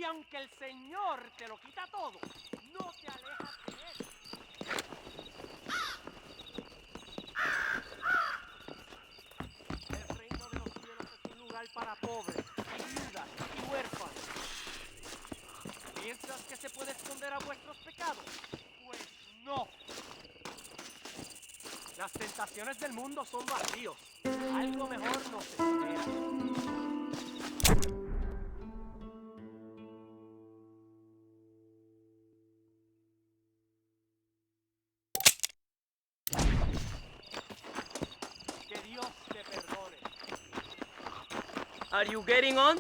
Y aunque el Señor te lo quita todo, no te alejas de Él. El reino de los cielos es un lugar para pobres, viudas y huérfanos. ¿Piensas que se puede esconder a vuestros pecados? Pues no. Las tentaciones del mundo son vacíos. Algo mejor nos espera. Que Dios te perdone. Are you getting on?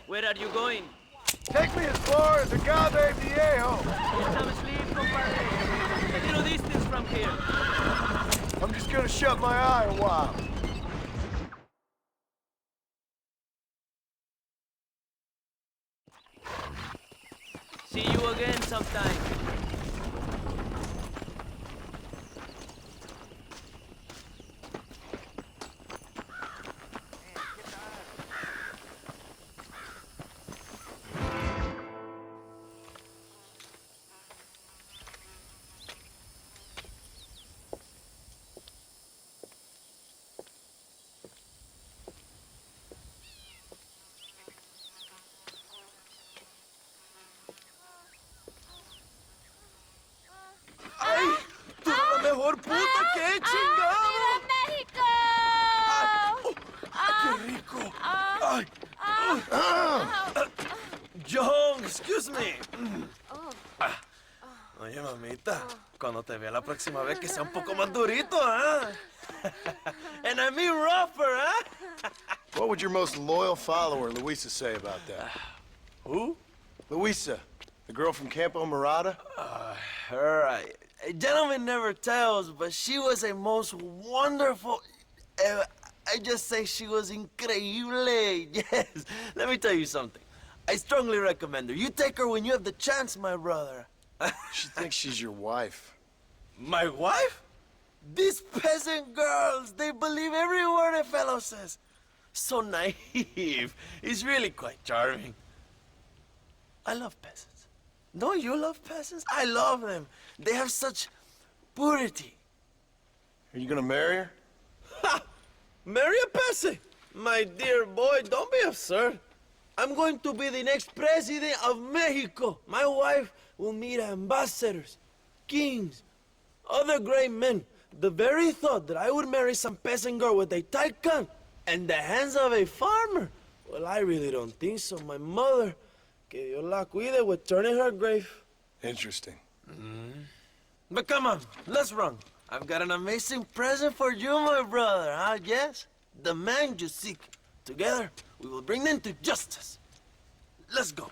Where are you going? Take me as far as Agave Viejo. Get some sleep, compadre. A little distance from here. I'm just gonna shut my eye a while. See you again sometime. ¡Ay! ¡Tú eres la mejor puta que he chingado! ¡México! ¡Qué rico! ¡Ay! John, excuse me. Oye, mamita, cuando te vea la próxima vez que sea un poco más durito, ¿ah? And I mean rougher, ¿ah? What would your most loyal follower, Luisa, say about that? Who? Luisa, the girl from Campo Murata? Her, a gentleman never tells, but she was a most wonderful... I just say she was increíble. Yes. Let me tell you something. I strongly recommend her. You take her when you have the chance, my brother. She thinks she's your wife. My wife? These peasant girls, they believe every word a fellow says. So naive. It's really quite charming. I love peasants. Don't you love peasants? I love them. They have such purity. Are you gonna marry her? Ha! Marry a peasant? My dear boy, don't be absurd. I'm going to be the next president of Mexico. My wife will meet ambassadors, kings, other great men. The very thought that I would marry some peasant girl with a tight gun and the hands of a farmer, well, I really don't think so. My mother, que Dios la cuide, would turn in her grave. Interesting. But come on, let's run. I've got an amazing present for you, my brother, huh? Yes? The man you seek. Together, we will bring them to justice. Let's go.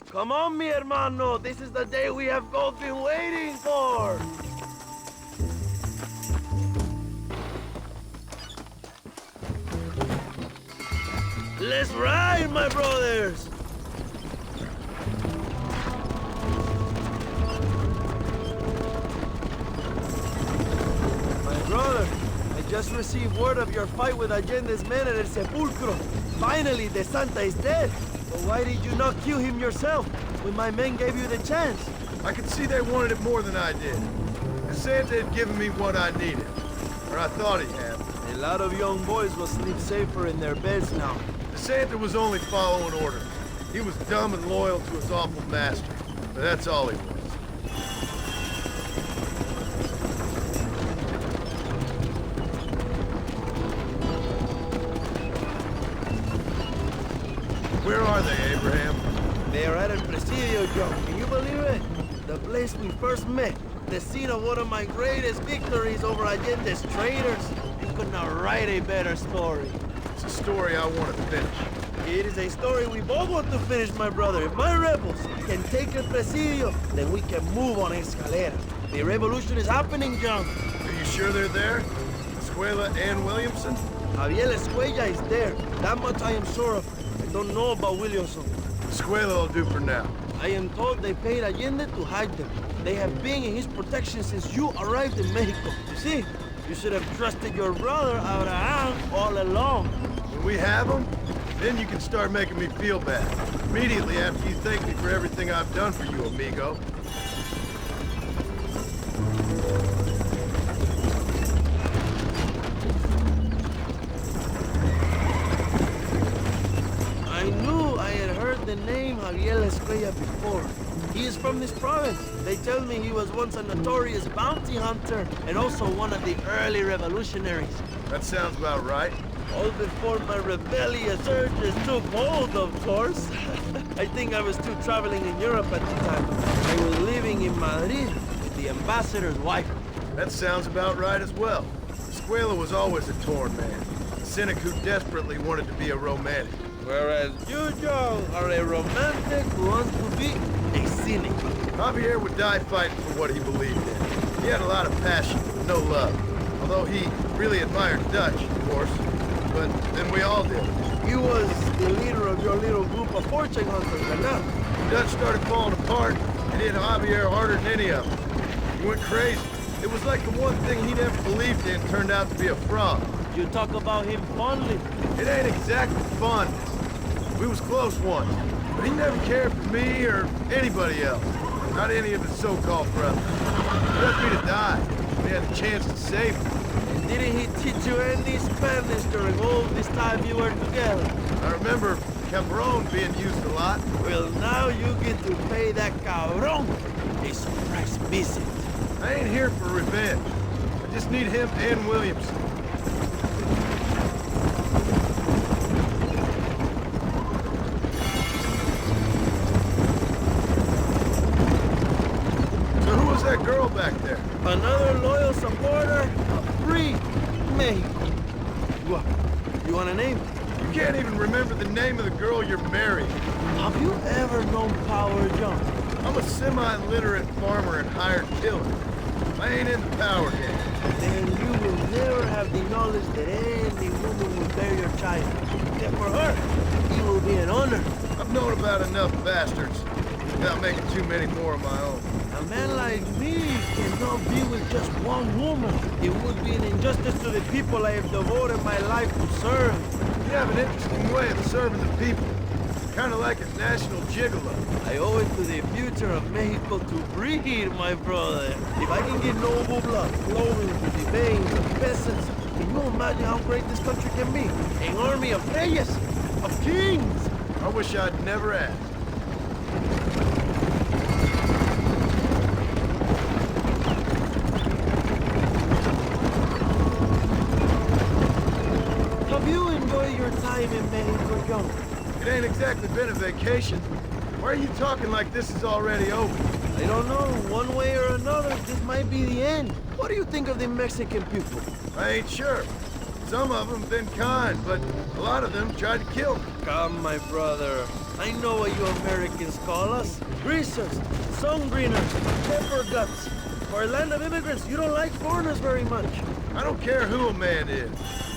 Come on, mi hermano. This is the day we have both been waiting for. Let's ride, my brothers. My brother, I just received word of your fight with Allende's men at El Sepulcro. Finally, the Santa is dead. But why did you not kill him yourself when my men gave you the chance? I could see they wanted it more than I did. And Santa had given me what I needed. Or I thought he had. A lot of young boys will sleep safer in their beds now. Santa was only following orders. He was dumb and loyal to his awful master. But that's all he was. Where are they, Abraham? They are at El Presidio, John. Can you believe it? The place we first met. The scene of one of my greatest victories over Allende's traitors. You could not write a better story. It's a story I want to finish. It is a story we both want to finish, my brother. If my rebels can take El Presidio, then we can move on Escalera. The revolution is happening, John. Are you sure they're there? Escuela and Williamson? Javier Escuella is there. That much I am sure of. I don't know about Williamson. Escuela will do for now. I am told they paid Allende to hide them. They have been in his protection since you arrived in Mexico. You see, you should have trusted your brother, Abraham, all along. When we have them, then you can start making me feel bad. Immediately after you thank me for everything I've done for you, amigo. I knew I had heard the name Javier Escuella before. He is from this province. They tell me he was once a notorious bounty hunter and also one of the early revolutionaries. That sounds about right. All before my rebellious urges took hold, of course. I think I was still traveling in Europe at the time. I was living in Madrid with the ambassador's wife. That sounds about right as well. Escuela was always a torn man. A cynic who desperately wanted to be a romantic. Whereas you, John, are a romantic who wants to be a cynic. Javier would die fighting for what he believed in. He had a lot of passion, no love. Although he really admired Dutch, of course. But then we all did. He was the leader of your little group of fortune hunters, and now Dutch started falling apart and hit Javier harder than any of them. He went crazy. It was like the one thing he never believed in turned out to be a fraud. you talk about him fondly. It ain't exactly fondness. We was close once, but he never cared for me or anybody else. Not any of his so-called brothers. He left me to die. We had a chance to save him. And didn't he teach you any Spanish during all this time you were together? I remember Cabron being used a lot. Well, now you get to pay that cabron a surprise visit. I ain't here for revenge. I just need him and Williamson. So who was that girl back there? Another loyal supporter of free Mexico. You want a name? You can't even remember the name of the girl you're marrying. Have you ever known Power John? I'm a semi-literate farmer and hired killer. I ain't in the power game. Then you will never have the knowledge that any woman will bear your child. And for her, it will be an honor. I've known about enough bastards without making too many more of my own. A man like me cannot be with just one woman. It would be an injustice to the people I have devoted my life to serve. You have an interesting way of serving the people. Kind of like a national gigolo. I owe it to the future of Mexico to breed, my brother. If I can get noble blood flowing through the veins of peasants, can you imagine how great this country can be? An army of reyes, of kings. I wish I'd never asked. Have you enjoyed your time in Mexico, John? It ain't exactly been a vacation. Why are you talking like this is already over? I don't know. One way or another, this might be the end. What do you think of the Mexican people? I ain't sure. Some of them been kind, but a lot of them tried to kill me. Come, my brother. I know what you Americans call us. Greasers, sun-greeners, pepper guts. For a land of immigrants, you don't like foreigners very much. I don't care who a man is,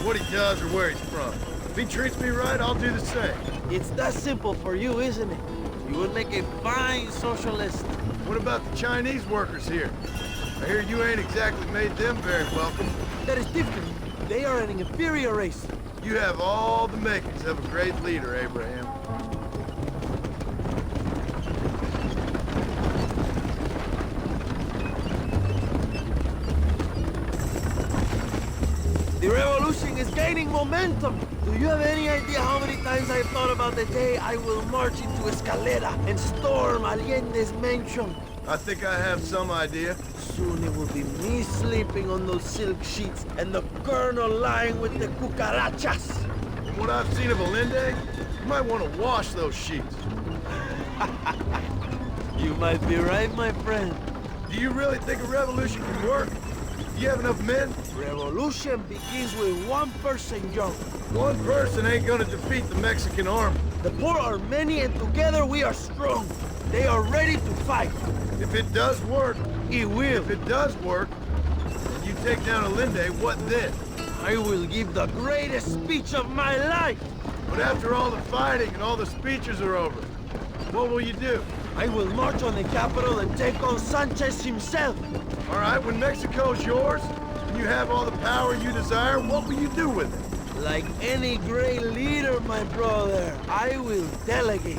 what he does or where he's from. If he treats me right, I'll do the same. It's that simple for you, isn't it? You would make a fine socialist. What about the Chinese workers here? I hear you ain't exactly made them very welcome. That is different. They are an inferior race. You have all the makings of a great leader, Abraham. The revolution is gaining momentum. Do you have any idea how many times I've thought about the day I will march into Escalera and storm Allende's mansion? I think I have some idea. Soon it will be me sleeping on those silk sheets and the colonel lying with the cucarachas. From what I've seen of Allende, you might want to wash those sheets. You might be right, my friend. Do you really think a revolution can work? Do you have enough men? Revolution begins with one person, John. One person ain't gonna defeat the Mexican army. The poor are many and together we are strong. They are ready to fight. If it does work, It will. if it does work, and you take down Allende, what then? I will give the greatest speech of my life. But after all the fighting and all the speeches are over, What will you do? I will march on the capital and take on Sanchez himself. All right, when Mexico's yours, and you have all the power you desire, what will you do with it? Like any great leader, my brother, I will delegate.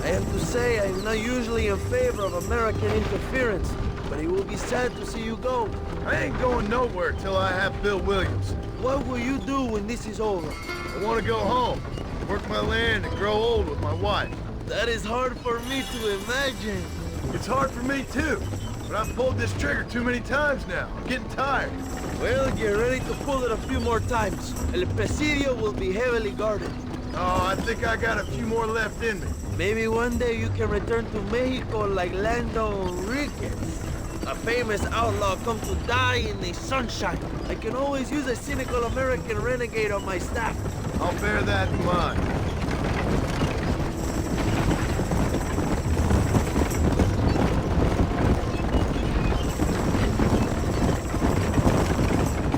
I have to say, I'm not usually in favor of American interference, but it will be sad to see you go. I ain't going nowhere till I have Bill Williams. What will you do when this is over? I want to go home, work my land, and grow old with my wife. That is hard for me to imagine. It's hard for me too, but I've pulled this trigger too many times now. I'm getting tired. Well, get ready to pull it a few more times. El Presidio will be heavily guarded. Oh, I think I got a few more left in me. Maybe one day you can return to Mexico like Lando Enriquez. A famous outlaw come to die in the sunshine. I can always use a cynical American renegade on my staff. I'll bear that in mind.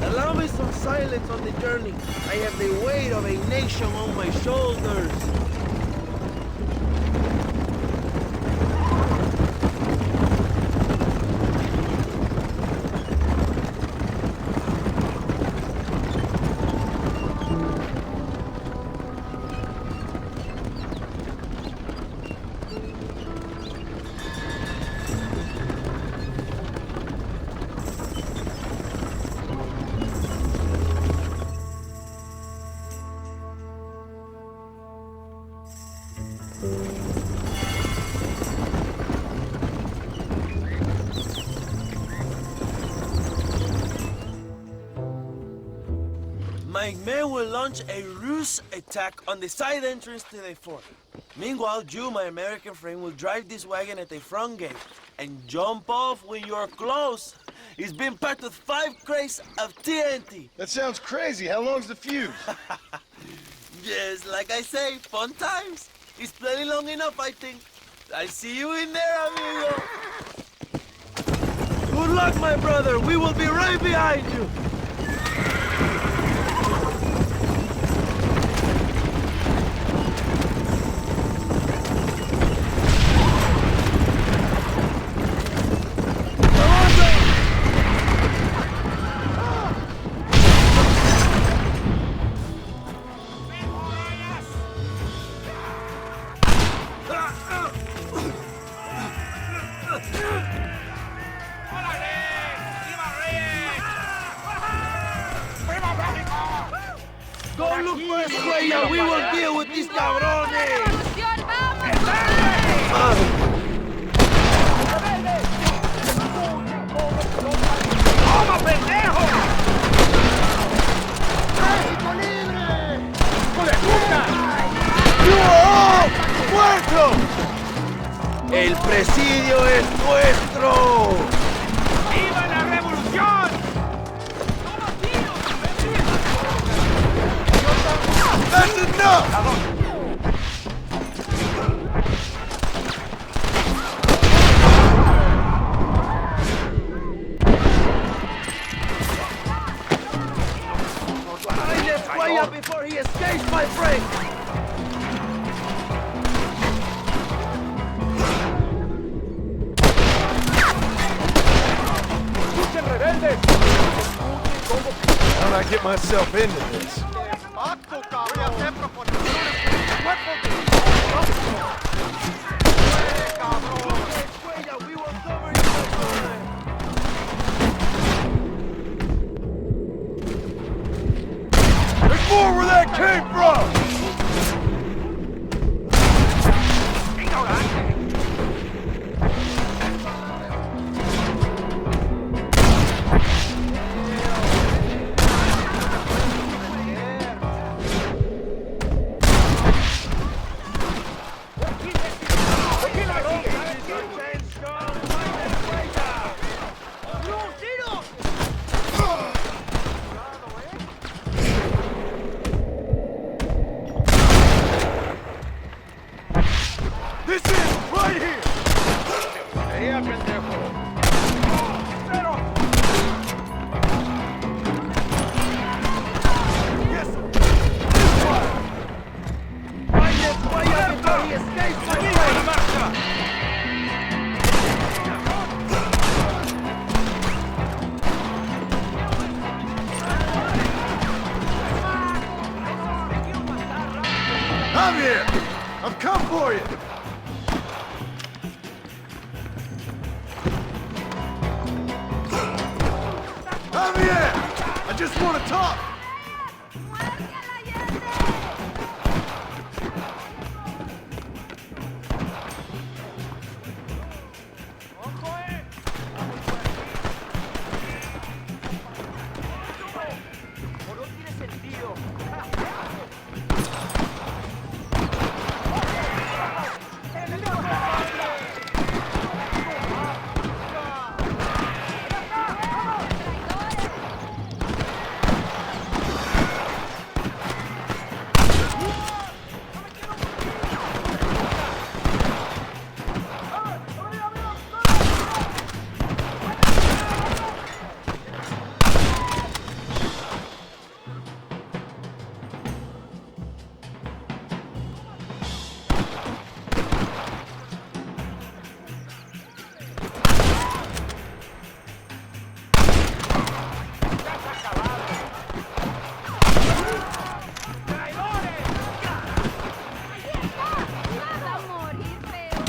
Allow me some silence on the journey. I have the weight of a nation on my shoulders. My men will launch a ruse attack on the side entrance to the fort. Meanwhile, you, my American friend, will drive this wagon at the front gate and jump off when you're close. It's been packed with 5 crates of TNT. That sounds crazy. How long's the fuse? Yes, like I say, fun times. It's plenty long enough, I think. I see you in there, amigo. Good luck, my brother. We will be right behind you. Go look for Escuella. We will deal with these cabrones. ¡Toma, pendejo! ¡Hijo de puta! ¡Muerto! El presidio es nuestro. ¡Viva la revolución! That's enough! Find Escuella before he escapes, my friend. How'd I get myself into this? Escuella, we will cover you, my brother. There's more where that came from! Javier! I've come for you! Javier! I just want to talk! O no tiene sentido. Vas a morir, feo.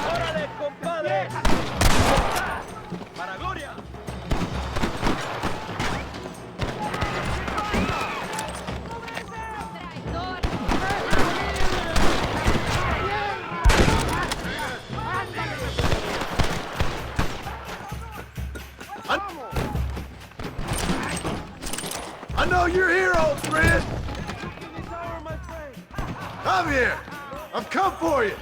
¡Órale, compadre! ¡Para gloria! Traidor. I know you're here, old friend! Javier! I've come for you!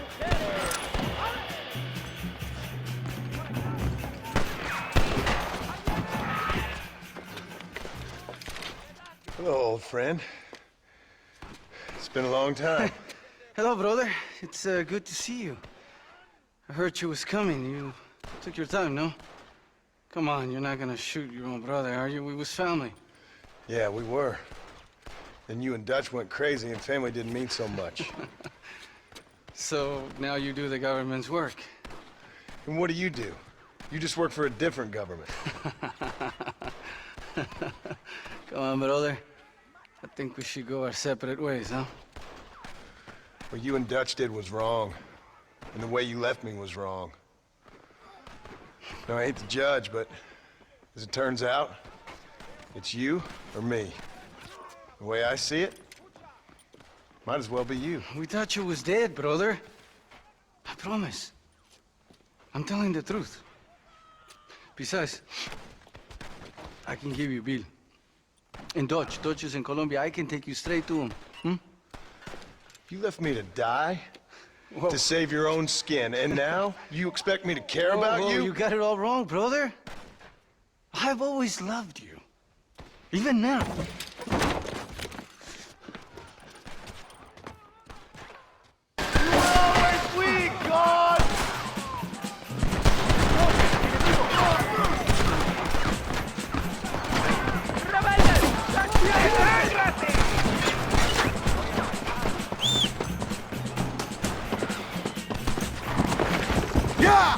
Hello, old friend. It's been a long time. Hello, brother. It's good to see you. I heard you was coming. You took your time, no? Come on, you're not gonna shoot your own brother, are you? We was family. Yeah, we were. Then you and Dutch went crazy and family didn't mean so much. So now you do the government's work. And what do? You just work for a different government. Come on, brother. I think we should go our separate ways, huh? What you and Dutch did was wrong. And the way you left me was wrong. Now, I hate to judge, but as it turns out, it's you or me. The way I see it, might as well be you. We thought you was dead, brother. I promise. I'm telling the truth. Besides, I can give you Bill. And Dutch. Dutch is in Colombia. I can take you straight to him. Hmm? You left me to die? Whoa. To save your own skin, and now you expect me to care Whoa, about whoa, you? You got it all wrong, brother. I've always loved you. Even now. Yeah!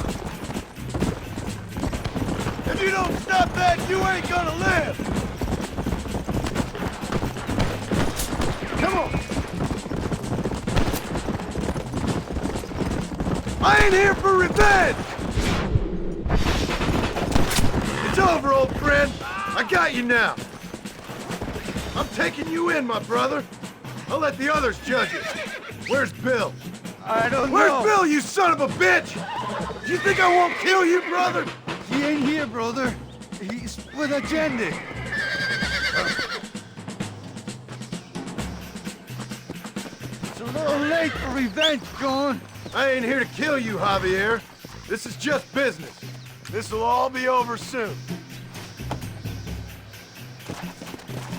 If you don't stop that, you ain't gonna live! Come on! I ain't here for revenge! It's over, old friend. I got you now. I'm taking you in, my brother. I'll let the others judge it. Where's Bill? I don't Where's Bill, you son of a bitch? Do you think I won't kill you, brother? He ain't here, brother. He's with Allende. It's a little late for revenge, John. I ain't here to kill you, Javier. This is just business. This'll all be over soon.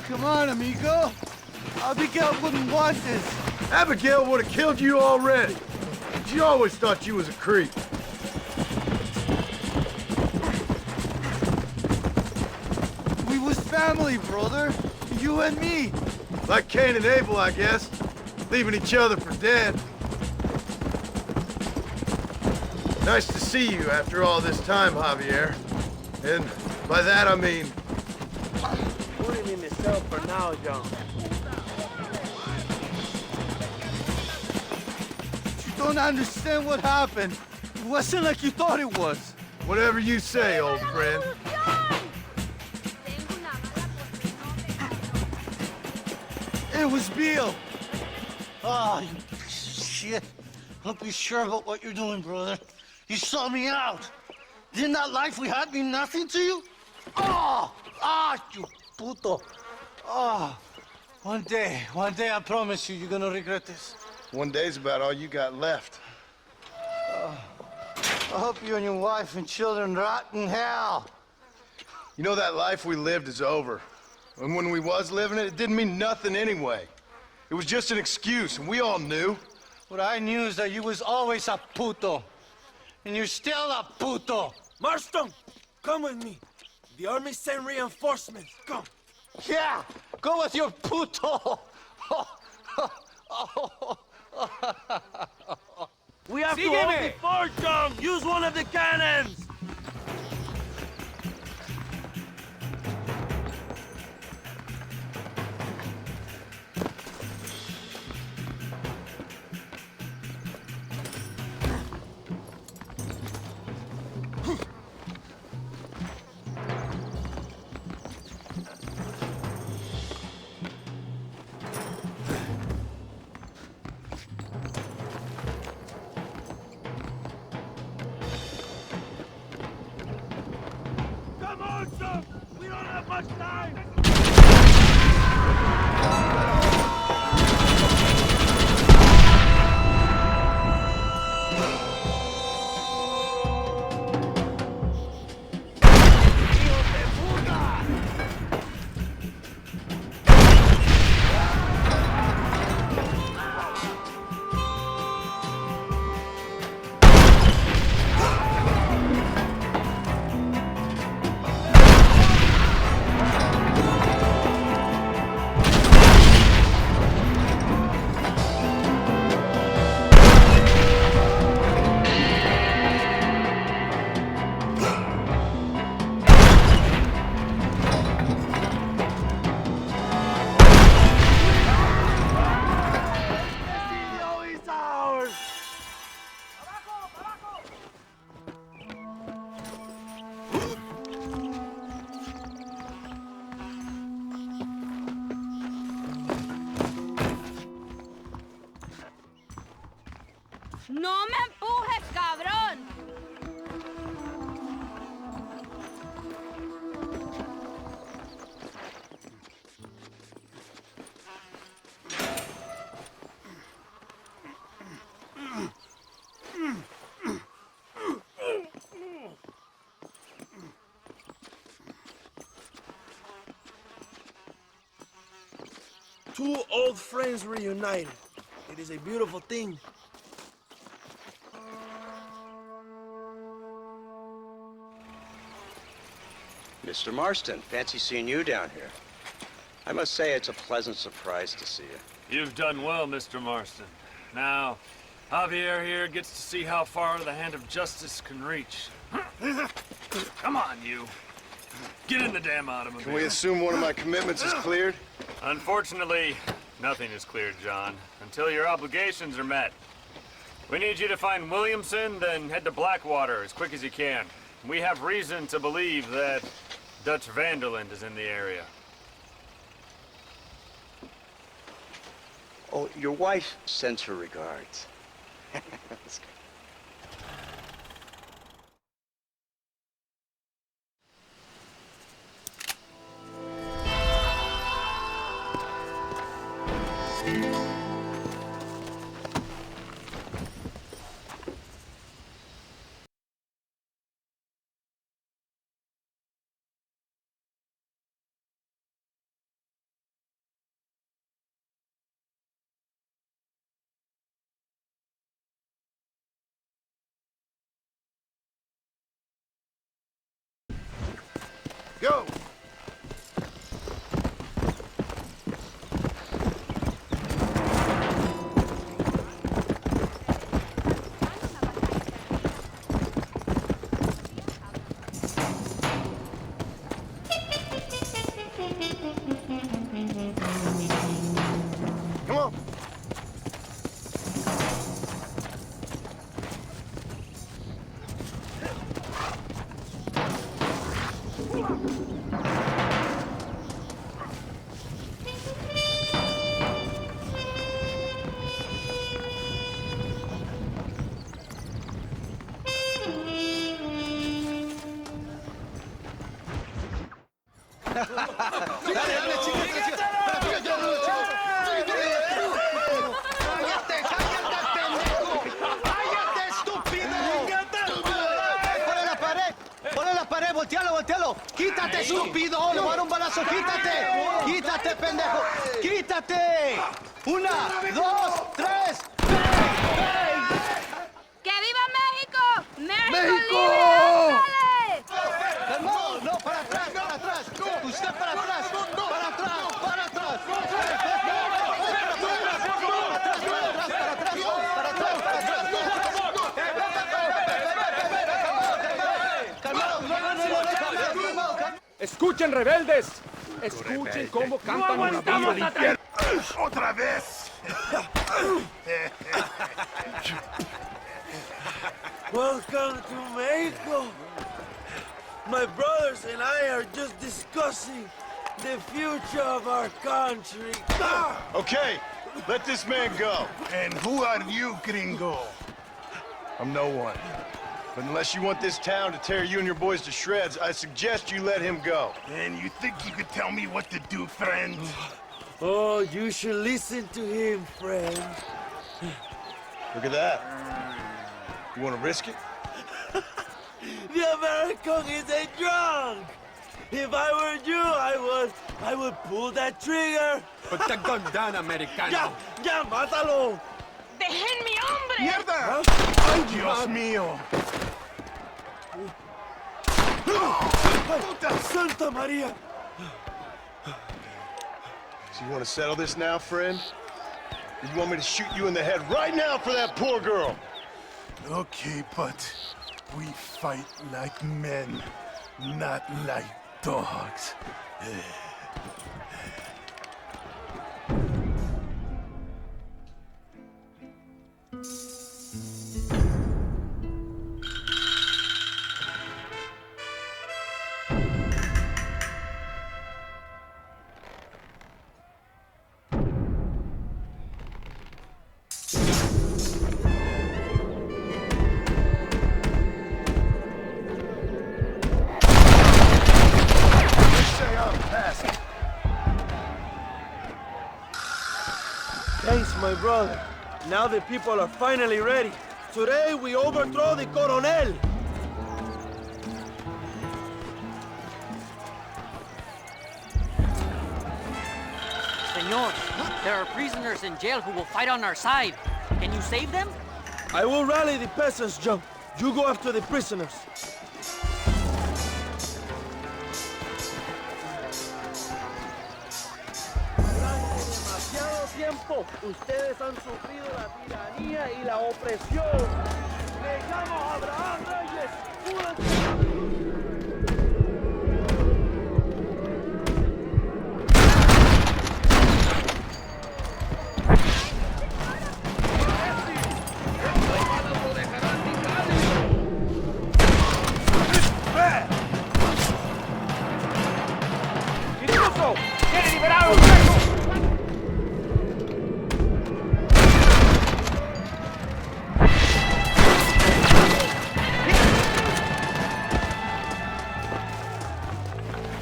Come on, amigo. Abigail wouldn't want this. Abigail would have killed you already. She always thought you was a creep. We was family, brother. You and me. Like Cain and Abel, I guess. leaving each other for dead. Nice to see you after all this time, Javier. And by that I mean... Put him in the cell for now, John. You don't understand what happened. It wasn't like you thought it was. Whatever you say, old friend. It was Bill. Oh, you piece of shit. Don't be sure about what you're doing, brother. You saw me out. Didn't that life we had mean nothing to you? You puto. One day, I promise you, you're gonna regret this. One day's about all you got left. I hope you and your wife and children rot in hell. You know, that life we lived is over. And when we was living it, it didn't mean nothing anyway. It was just an excuse, and we all knew. What I knew is that you was always a puto. And you're still a puto. Marston, come with me. The army sent reinforcements. Come. Yeah, go with your puto. We have to Sígueme. hold the fort, John. Use one of the cannons. Come on, John. We don't have much time. ¡No me empujes, cabrón! Two old friends reunited. It is a beautiful thing. Mr. Marston, fancy seeing you down here. I must say it's a pleasant surprise to see you. You've done well, Mr. Marston. Now, Javier here gets to see how far the hand of justice can reach. Come on, you. Get in the damn automobile. Can we assume one of my commitments is cleared? Unfortunately, nothing is cleared, John, until your obligations are met. We need you to find Williamson, then head to Blackwater as quick as you can. We have reason to believe that Dutch Vanderland is in the area. Oh, your wife sends her regards. That's good. Go! dale, chica. ¡Cállate, pendejo! ¡Cállate, estúpido! ¡Ponle la pared! ¡Voltealo! ¡Quítate, estúpido! ¡Le voy a dar un balazo! ¡Quítate, pendejo! ¡Quítate! 1, 2, 3. ¡Que viva México! ¡México! ¡Libre! No, para atrás. Usted para atrás. Escuchen, rebeldes. Escuchen cómo cantan una viva. ¡Otra vez! Welcome to Mexico. My brothers and I are just discussing the future of our country. Okay, let this man go. And who are you, gringo? I'm no one. But unless you want this town to tear you and your boys to shreds, I suggest you let him go. And you think you could tell me what to do, friend? Oh, you should listen to him, friend. Look at that. You want to risk it? The American is a drunk. If I were you, I would pull that trigger. Put the gun down, americano. Ya, mátalo. ¡Dejen mi hombre! ¡Mierda! ¡Ay, Dios mío! Puta Santa María. So you want to settle this now, friend? Or you want me to shoot you in the head right now for that poor girl? Okay, but we fight like men, not like dogs. Thanks, my brother. Now the people are finally ready. Today we overthrow the Coronel. Senor, there are prisoners in jail who will fight on our side. Can you save them? I will rally the peasants, Joe. You go after the prisoners. Durante demasiado tiempo, ustedes han sufrido la tiranía y la opresión. Me llamo Abraham Reyes.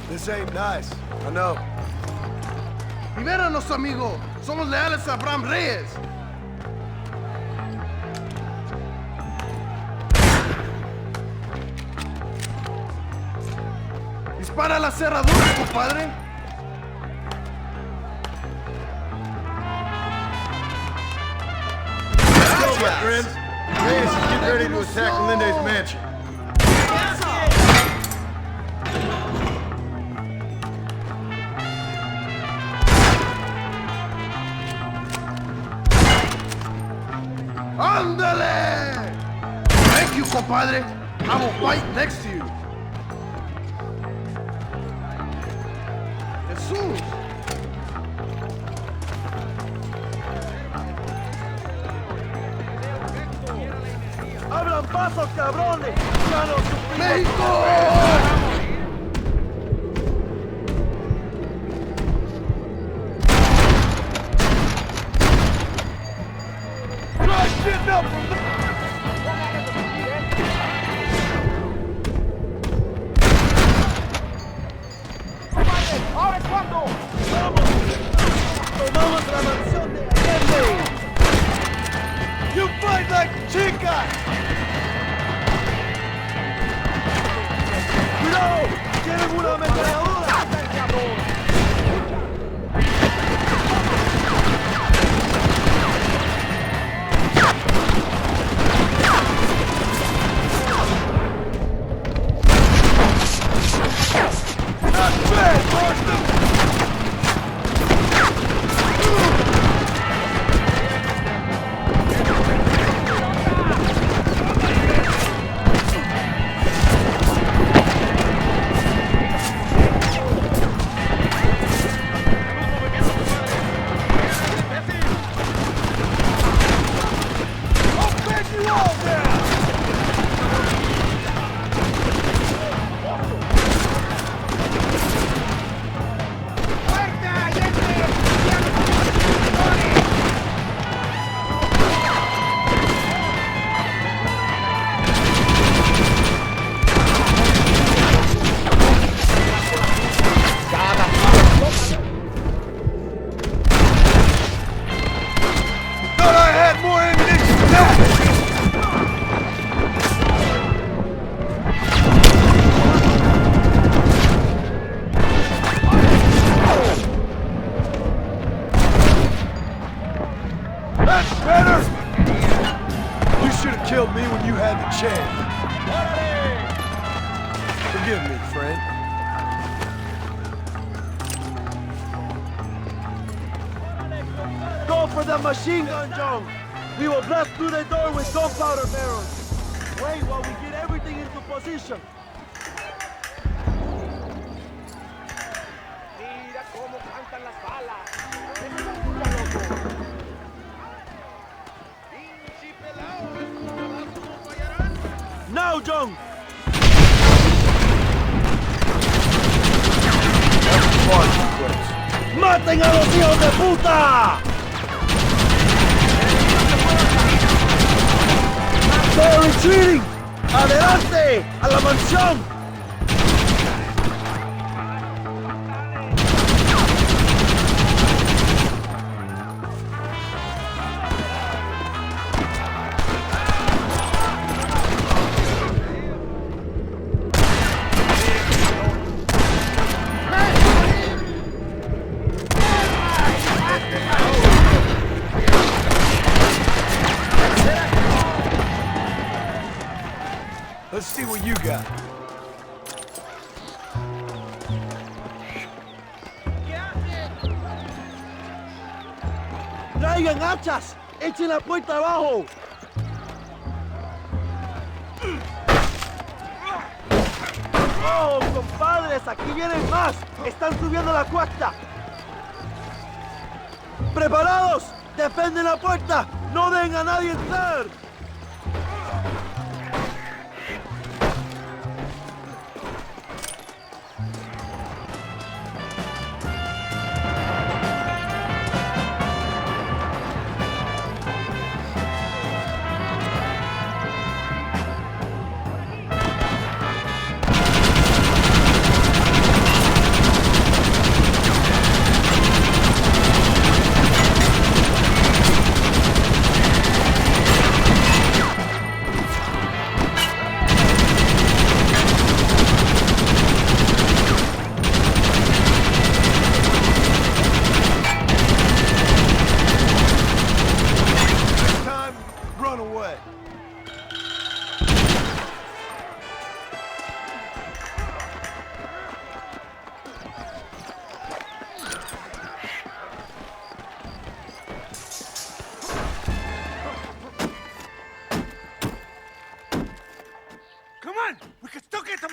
This ain't nice. I know. Libéranos, amigo. Somos leales a Abraham Reyes. Dispara la cerradura, compadre. Let's go, my friends. Reyes is getting ready to attack Melinde's mansion. ¡Ándale! Thank you, compadre. I will fight next to you. Jesús. ¡Abran paso, cabrones! ¡Ya no sufrimos! ¡México! the machine gun, John. We will blast through the door with gunpowder barrels. Wait while we get everything into position. Mira cómo cantan las balas. Escucha, loco. Now, John. ¡Maten a los hijos de puta! ¡They're retreating! ¡Adelante! ¡A la mansión! Let's see what you got. ¡Traigan hachas! ¡Echen la puerta abajo! ¡Oh, compadres! ¡Aquí vienen más! ¡Están subiendo la cuesta! ¡Preparados! ¡Defienden la puerta! ¡No dejen a nadie entrar!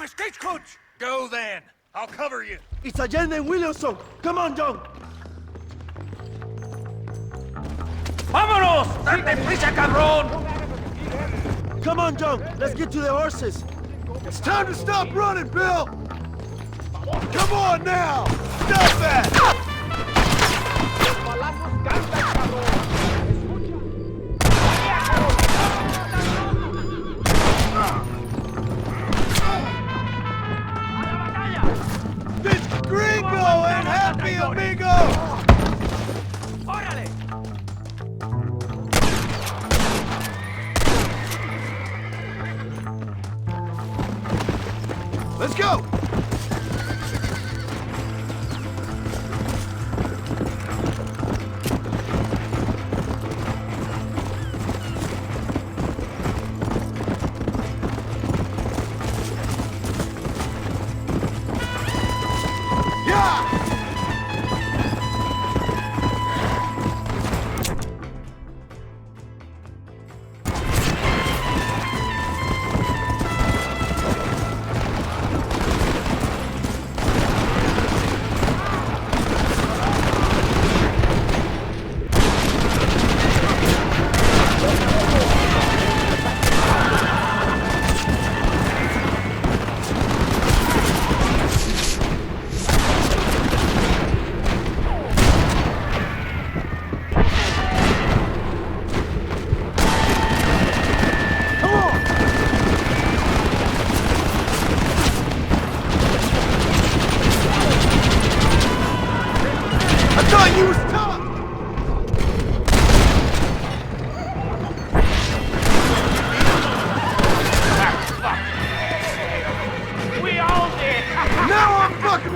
Stagecoach! Go then. I'll cover you. It's Allende and Williamson. Come on, John. ¡Vámonos! ¡Date prisa, cabrón! Come on, John. Let's get to the horses. It's time to stop running, Bill! Come on now! Stop that! This gringo ain't happy, amigo! ¡Órale! Let's go!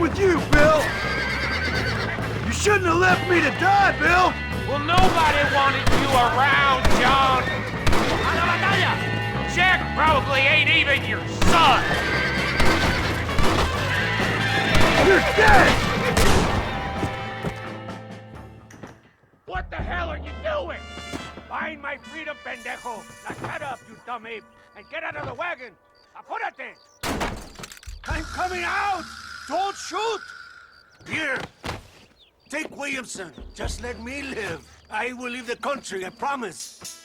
With you, Bill! You shouldn't have left me to die, Bill! Well, nobody wanted you around, John. A la batalla! Jack probably ain't even your son. You're dead! What the hell are you doing? Find my freedom, pendejo! Now shut up, you dumb ape! And get out of the wagon! Apúrate! I'm coming out! Don't shoot! Here, take Williamson. Just let me live. I will leave the country, I promise.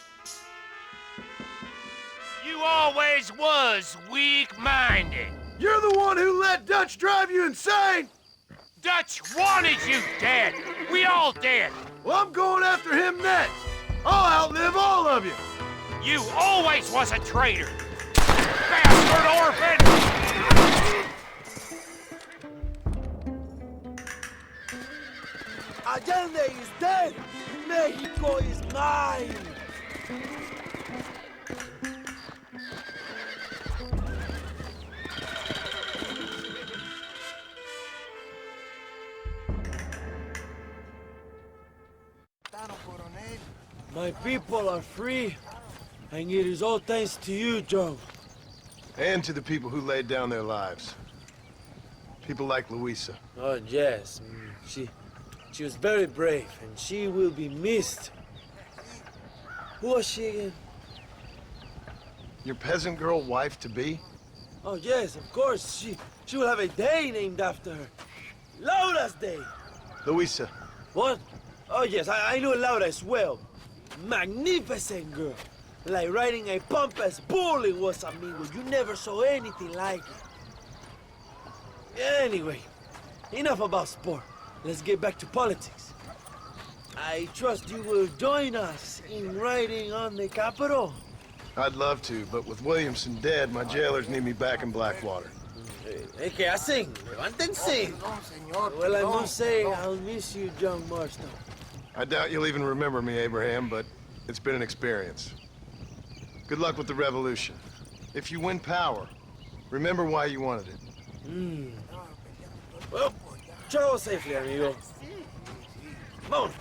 You always was weak-minded. You're the one who let Dutch drive you insane! Dutch wanted you dead. We all did. Well, I'm going after him next. I'll outlive all of you. You always was a traitor. Bastard orphan! Allende is dead! Mexico is mine! My people are free, and it is all thanks to you, Joe. And to the people who laid down their lives. People like Luisa. Oh, yes. She was very brave, and she will be missed. Who was she again? Your peasant girl wife-to-be? Oh, yes, of course. She will have a day named after her. Laura's Day. Luisa. What? Oh, yes, I know Laura as well. Magnificent girl. Like riding a pompous bull it was, amigo. You never saw anything like it. Anyway, enough about sport. Let's get back to politics. I trust you will join us in riding on the Capitol. I'd love to, but with Williamson dead, my jailers need me back in Blackwater. ¿Qué hacen? Levántense. Well, I must say, I'll miss you, John Marston. I doubt you'll even remember me, Abraham, but it's been an experience. Good luck with the revolution. If you win power, remember why you wanted it. Well, travel safely, amigo. Vamos.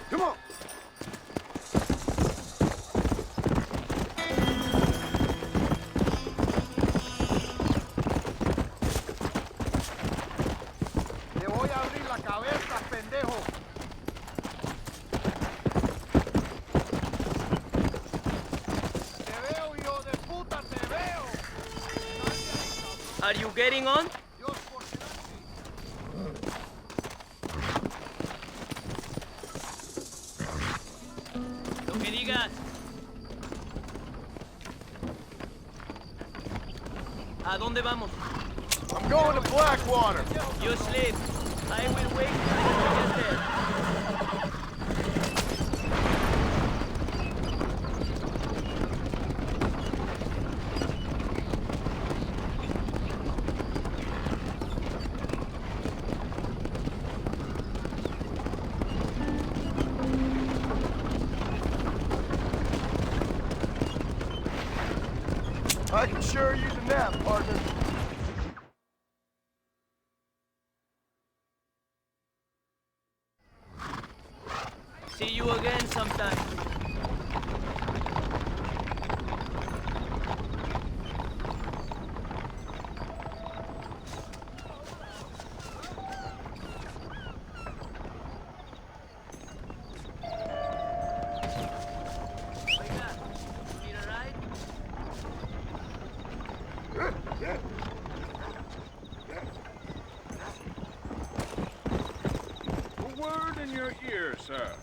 Come on! Te voy a abrir la cabeza, pendejo. Te veo, hijo de puta, te veo. Are you getting on? Dios por delante. Lo que digas. ¿A dónde vamos? I'm going to Blackwater! You sleep. I will wait until you get there. I can sure use a nap, partner. See you again sometime. Need a ride? A word in your ear, sir.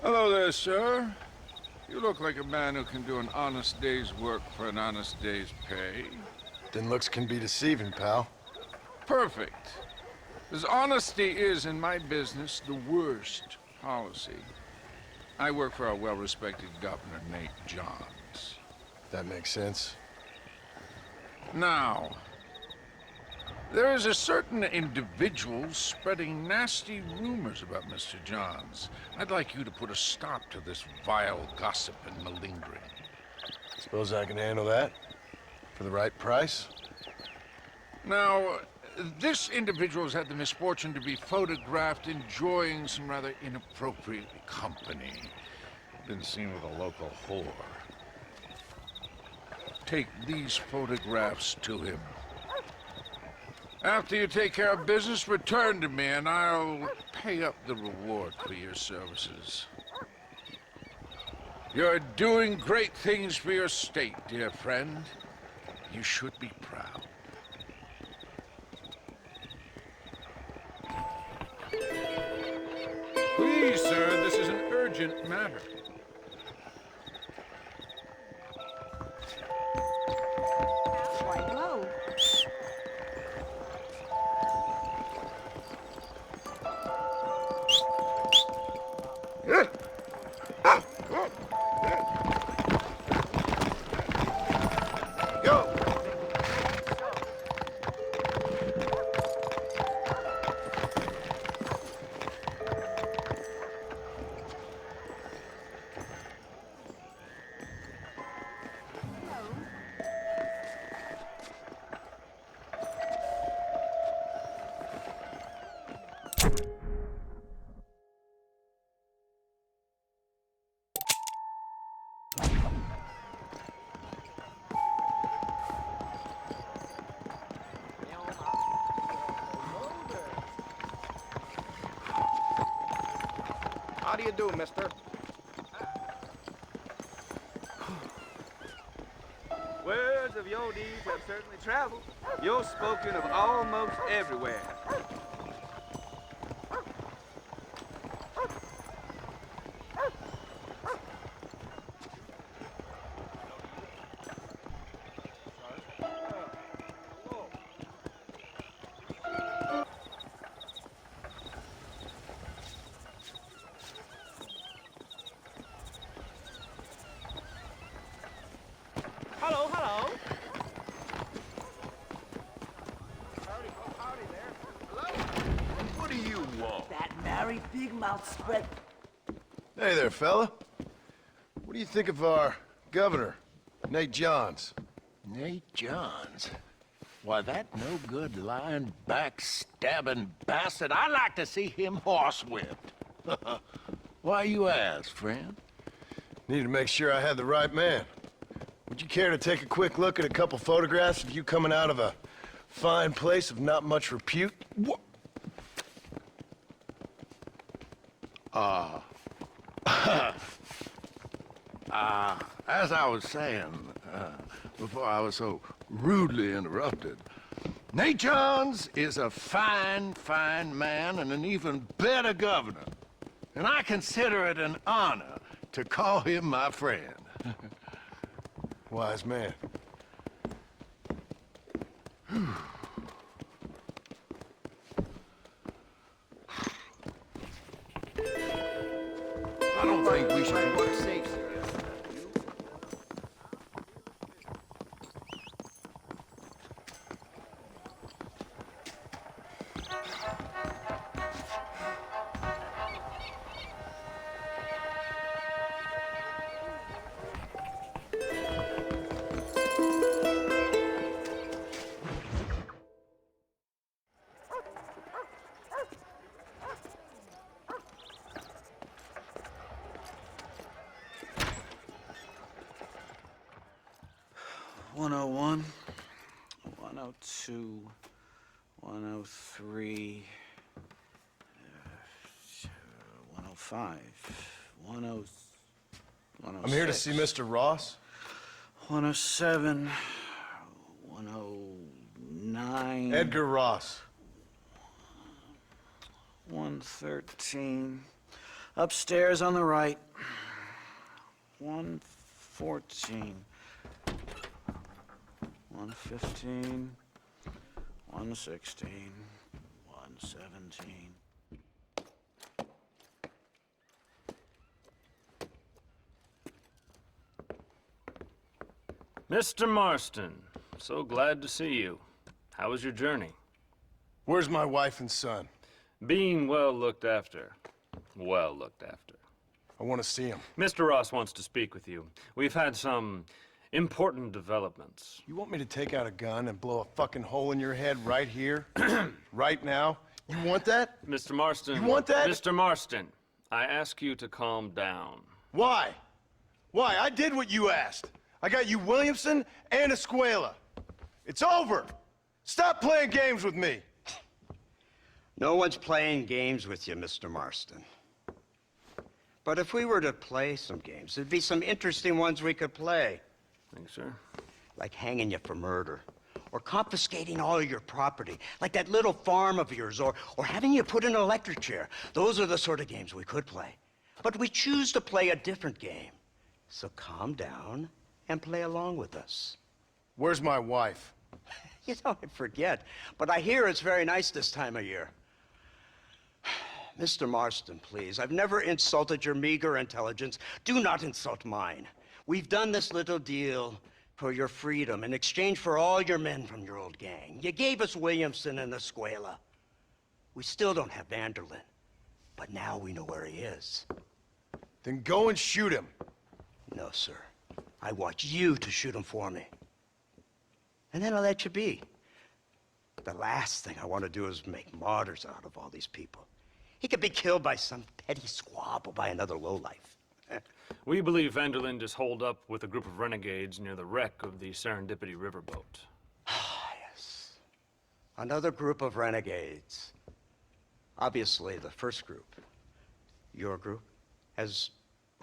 Hello there, sir. You look like a man who can do an honest day's work for an honest day's pay. Then looks can be deceiving, pal. Perfect. As honesty is in my business the worst policy. I work for our well-respected governor, Nate Johns. That makes sense. Now, there is a certain individual spreading nasty rumors about Mr. Johns. I'd like you to put a stop to this vile gossip and malingering. Suppose I can handle that? For the right price? Now, This individual's had the misfortune to be photographed enjoying some rather inappropriate company. Been seen with a local whore. Take these photographs to him. After you take care of business, return to me and I'll pay up the reward for your services. You're doing great things for your state, dear friend. You should be proud. Please, sir, this is an urgent matter. Hello. Go! How do you do, mister? Words of your deeds have certainly traveled. You're spoken of almost everywhere. Hello, hello. What do you want? That Mary Big Mouth spread. Hey there, fella. What do you think of our governor, Nate Johns? Nate Johns? Why, that no-good, lying, backstabbing bastard, I'd like to see him horsewhipped. Why you ask, friend? Needed to make sure I had the right man. Would you care to take a quick look at a couple photographs of you coming out of a fine place of not much repute? What? As I was saying, before I was so rudely interrupted, Nate Johns is a fine, fine man and an even better governor. And I consider it an honor to call him my friend. Wise man. I don't think we should... Work safe, sir. One 101, 102, 103, 105, 106. I'm here to see Mr. Ross. 107, 109. Edgar Ross. 113. Upstairs on the right. 114. 115. 116. 117. Mr. Marston, so glad to see you. How was your journey? Where's my wife and son? Being well looked after. Well looked after. I want to see him. Mr. Ross wants to speak with you. We've had some Important developments. You want me to take out a gun and blow a fucking hole in your head right here? Right now? You want that? Mr. Marston. You want that? Mr. Marston, I ask you to calm down. Why? Why? I did what you asked. I got you Williamson and Escuela. It's over. Stop playing games with me. No one's playing games with you, Mr. Marston. But if we were to play some games, there'd be some interesting ones we could play. Thanks, sir. Like hanging you for murder, or confiscating all of your property, like that little farm of yours, or having you put in an electric chair. Those are the sort of games we could play. But we choose to play a different game. So calm down and play along with us. Where's my wife? You know, I forget, but I hear it's very nice this time of year. Mr. Marston, please, I've never insulted your meager intelligence. Do not insult mine. We've done this little deal for your freedom in exchange for all your men from your old gang. You gave us Williamson and Escuela. We still don't have Vanderlyn, but now we know where he is. Then go and shoot him. No, sir. I want you to shoot him for me. And then I'll let you be. The last thing I want to do is make martyrs out of all these people. He could be killed by some petty squabble by another lowlife. We believe Vanderlyn is holed up with a group of renegades near the wreck of the Serendipity riverboat. Yes. Another group of renegades. Obviously, the first group, your group, has,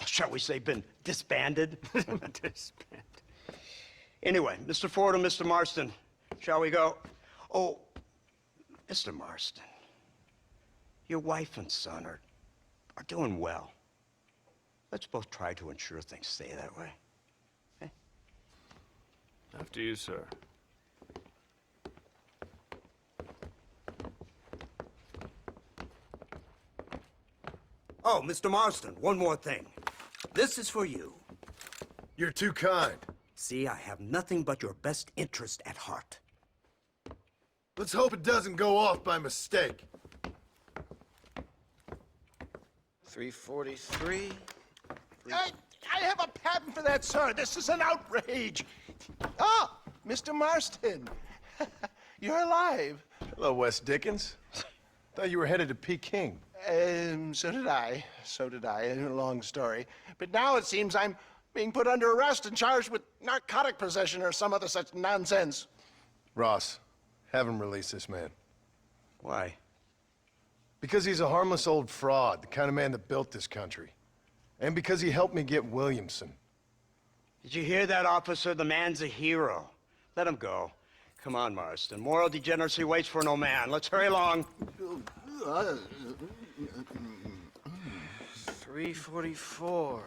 shall we say, been disbanded? Disbanded. Anyway, Mr. Ford and Mr. Marston, shall we go? Oh, Mr. Marston, your wife and son are doing well. Let's both try to ensure things stay that way. Okay? After you, sir. Oh, Mr. Marston, one more thing. This is for you. You're too kind. See, I have nothing but your best interest at heart. Let's hope it doesn't go off by mistake. 343. I have a patent for that, sir. This is an outrage. Ah, Mr. Marston. You're alive. Hello, Wes Dickens. Thought you were headed to Peking. So did I. So did I. A long story. But now it seems I'm being put under arrest and charged with narcotic possession or some other such nonsense. Ross, have him release this man. Why? Because he's a harmless old fraud, the kind of man that built this country. And because he helped me get Williamson. Did you hear that, officer? The man's a hero. Let him go. Come on, Marston. Moral degeneracy waits for no man. Let's hurry along. 344.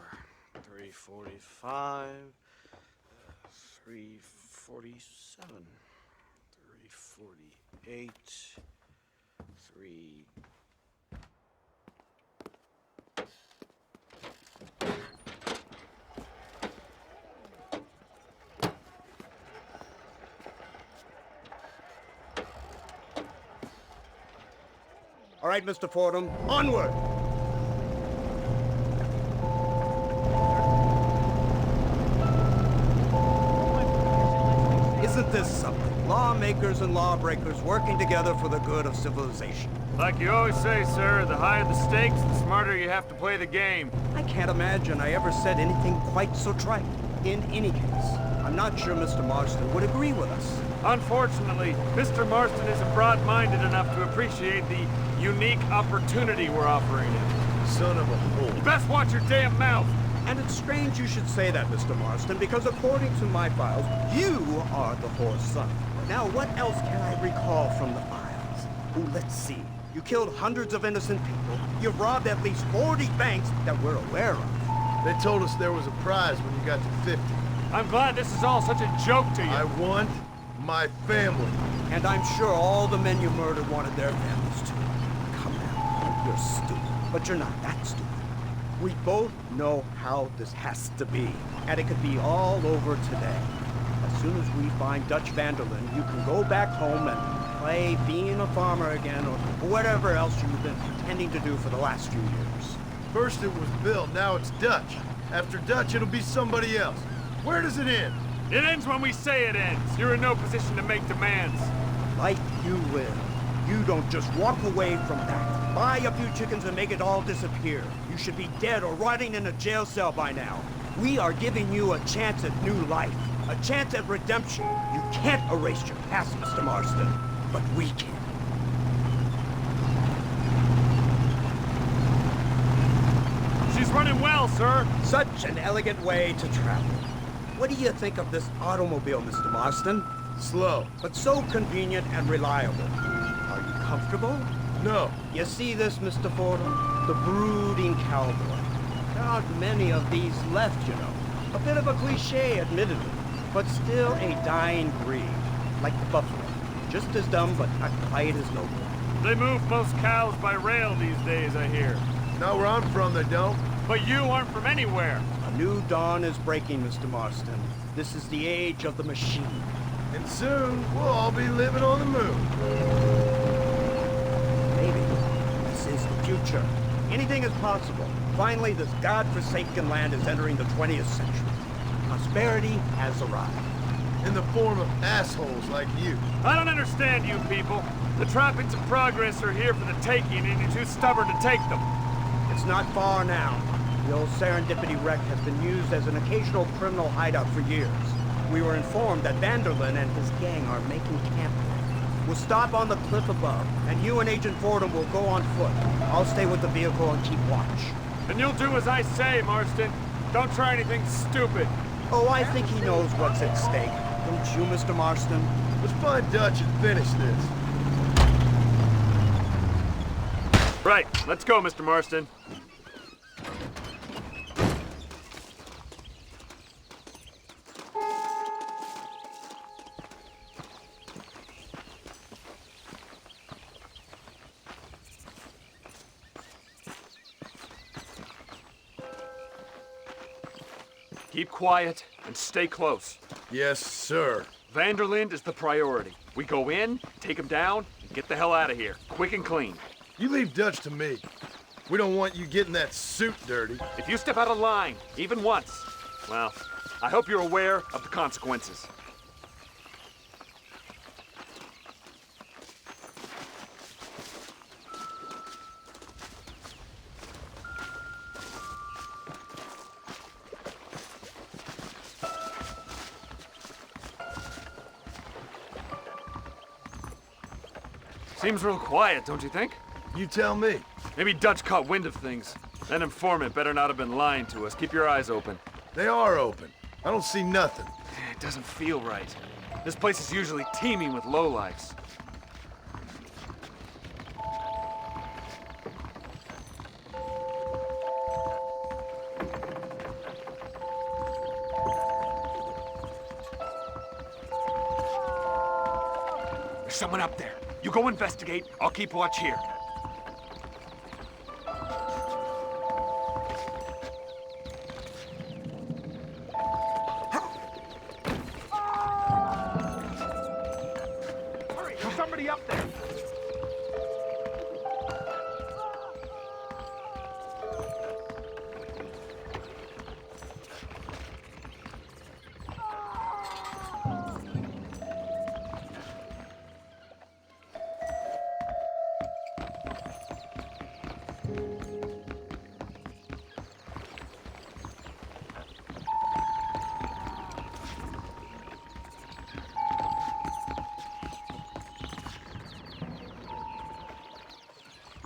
345. 347. 348. 3... All right, Mr. Fordham, onward! Isn't this something? Lawmakers and lawbreakers working together for the good of civilization. Like you always say, sir, the higher the stakes, the smarter you have to play the game. I can't imagine I ever said anything quite so trite. In any case, I'm not sure Mr. Marston would agree with us. Unfortunately, Mr. Marston isn't broad-minded enough to appreciate the unique opportunity we're offering him. Son of a whore. You best watch your damn mouth! And it's strange you should say that, Mr. Marston, because according to my files, you are the whore's son. Now, what else can I recall from the files? Oh, let's see. You killed hundreds of innocent people. You robbed at least 40 banks that we're aware of. They told us there was a prize when you got to 50. I'm glad this is all such a joke to you. I want my family. And I'm sure all the men you murdered wanted their families too. Come now, you're stupid, but you're not that stupid. We both know how this has to be, and it could be all over today. As soon as we find Dutch Vanderlyn, you can go back home and play being a farmer again, or whatever else you've been pretending to do for the last few years. First it was Bill, now it's Dutch. After Dutch, it'll be somebody else. Where does it end? It ends when we say it ends. You're in no position to make demands. Like you will. You don't just walk away from that. Buy a few chickens and make it all disappear. You should be dead or rotting in a jail cell by now. We are giving you a chance at new life. A chance at redemption. You can't erase your past, Mr. Marston. But we can. She's running well, sir. Such an elegant way to travel. What do you think of this automobile, Mr. Marston? Slow. But so convenient and reliable. Are you comfortable? No. You see this, Mr. Fordham? The brooding cowboy. There aren't many of these left, you know. A bit of a cliche, admittedly, but still a dying breed. Like the buffalo. Just as dumb, but not quite as noble. They move most cows by rail these days, I hear. Not where I'm from, they don't. But you aren't from anywhere. A new dawn is breaking, Mr. Marston. This is the age of the machine. And soon, we'll all be living on the moon. Maybe. This is the future. Anything is possible. Finally, this godforsaken land is entering the 20th century. Prosperity has arrived. In the form of assholes like you. I don't understand you people. The trappings of progress are here for the taking, and you're too stubborn to take them. It's not far now. The old Serendipity wreck has been used as an occasional criminal hideout for years. We were informed that Vanderlyn and his gang are making camp there. We'll stop on the cliff above, and you and Agent Fordham will go on foot. I'll stay with the vehicle and keep watch. And you'll do as I say, Marston. Don't try anything stupid. Oh, I think he knows what's at stake. Don't you, Mr. Marston? Let's find Dutch and finish this. Right, let's go, Mr. Marston. Keep quiet and stay close. Yes, sir. Vanderlyn is the priority. We go in, take him down, and get the hell out of here. Quick and clean. You leave Dutch to me. We don't want you getting that suit dirty. If you step out of line, even once, well, I hope you're aware of the consequences. Seems real quiet, don't you think? You tell me. Maybe Dutch caught wind of things. That informant better not have been lying to us. Keep your eyes open. They are open. I don't see nothing. It doesn't feel right. This place is usually teeming with lowlifes. There's someone up there. You go investigate, I'll keep watch here. Hurry, there's somebody up there.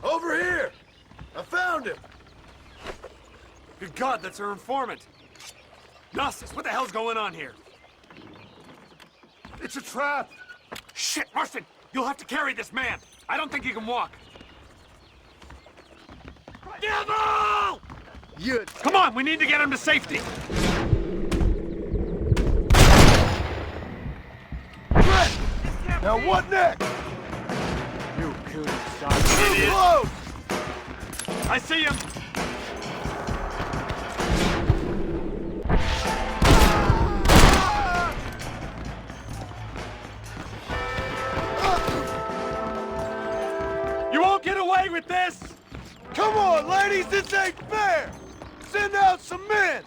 Over here! I found him! Good God, that's our informant. Gnostus, what the hell's going on here? It's a trap! Shit, Marston! You'll have to carry this man! I don't think he can walk. Devil! You... Come on, we need to get him to safety! Brett! Now what next? You puny son Too idiot! close! I see him! You won't get away with this! Come on, ladies, this ain't fair! Send out some men!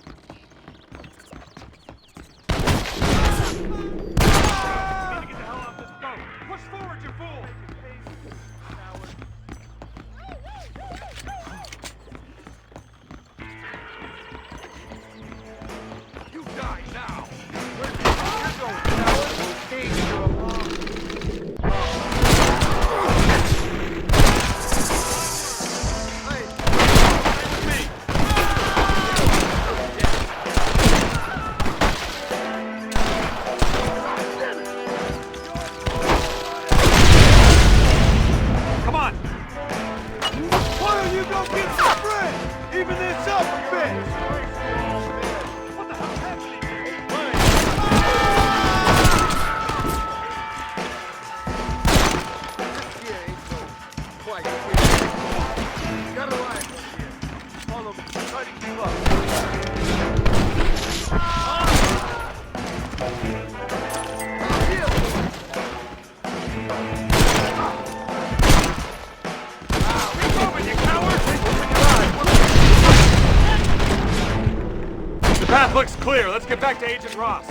clear. Let's get back to Agent Ross.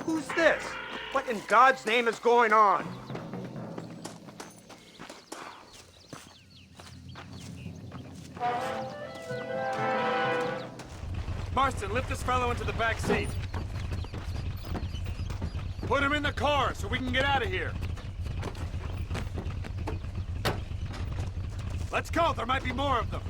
Who's this? What in God's name is going on? Marston, lift this fellow into the back seat. Put him in the car so we can get out of here. Let's go, there might be more of them.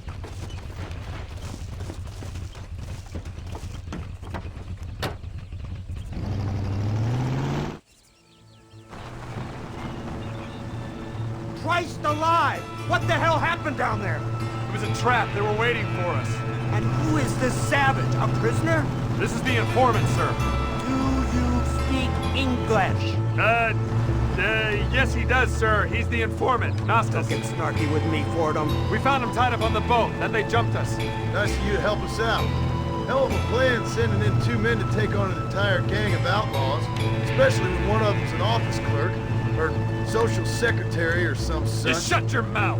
Christ alive! What the hell happened down there? It was a trap, they were waiting for us. And who is this savage? A prisoner? This is the informant, sir. Do you speak English? Yes he does, sir. He's the informant, Nastas. Don't get snarky with me, Fordham. We found him tied up on the boat, then they jumped us. Nice of you to help us out. Hell of a plan sending in 2 men to take on an entire gang of outlaws, especially when one of them's an office clerk, or social secretary, or some such. Just shut your mouth!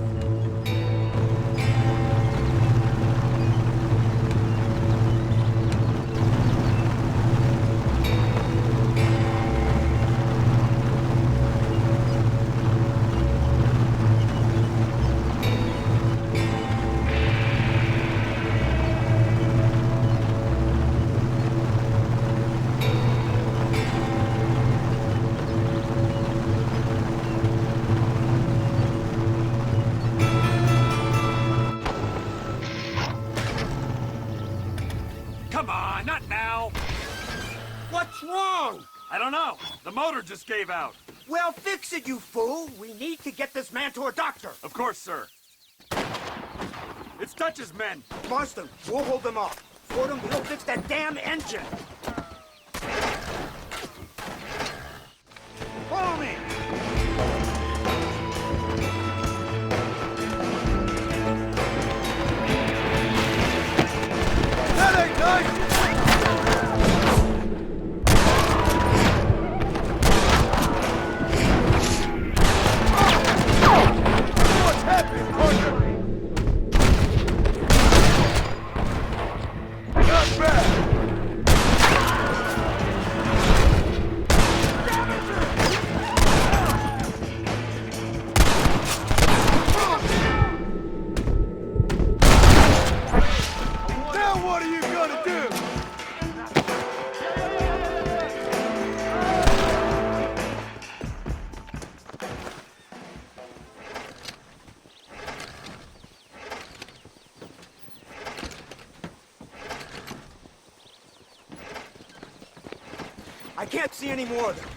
Come on, not now! What's wrong? I don't know. The motor just gave out. Well, fix it, you fool! We need to get this man to a doctor! Of course, sir. It's Dutch's men. Marston, we'll hold them off. Fordham, we'll fix that damn engine! Follow me! That ain't nice! What's happening, partner? Not bad! Now what are you gonna do? I can't see any more of them.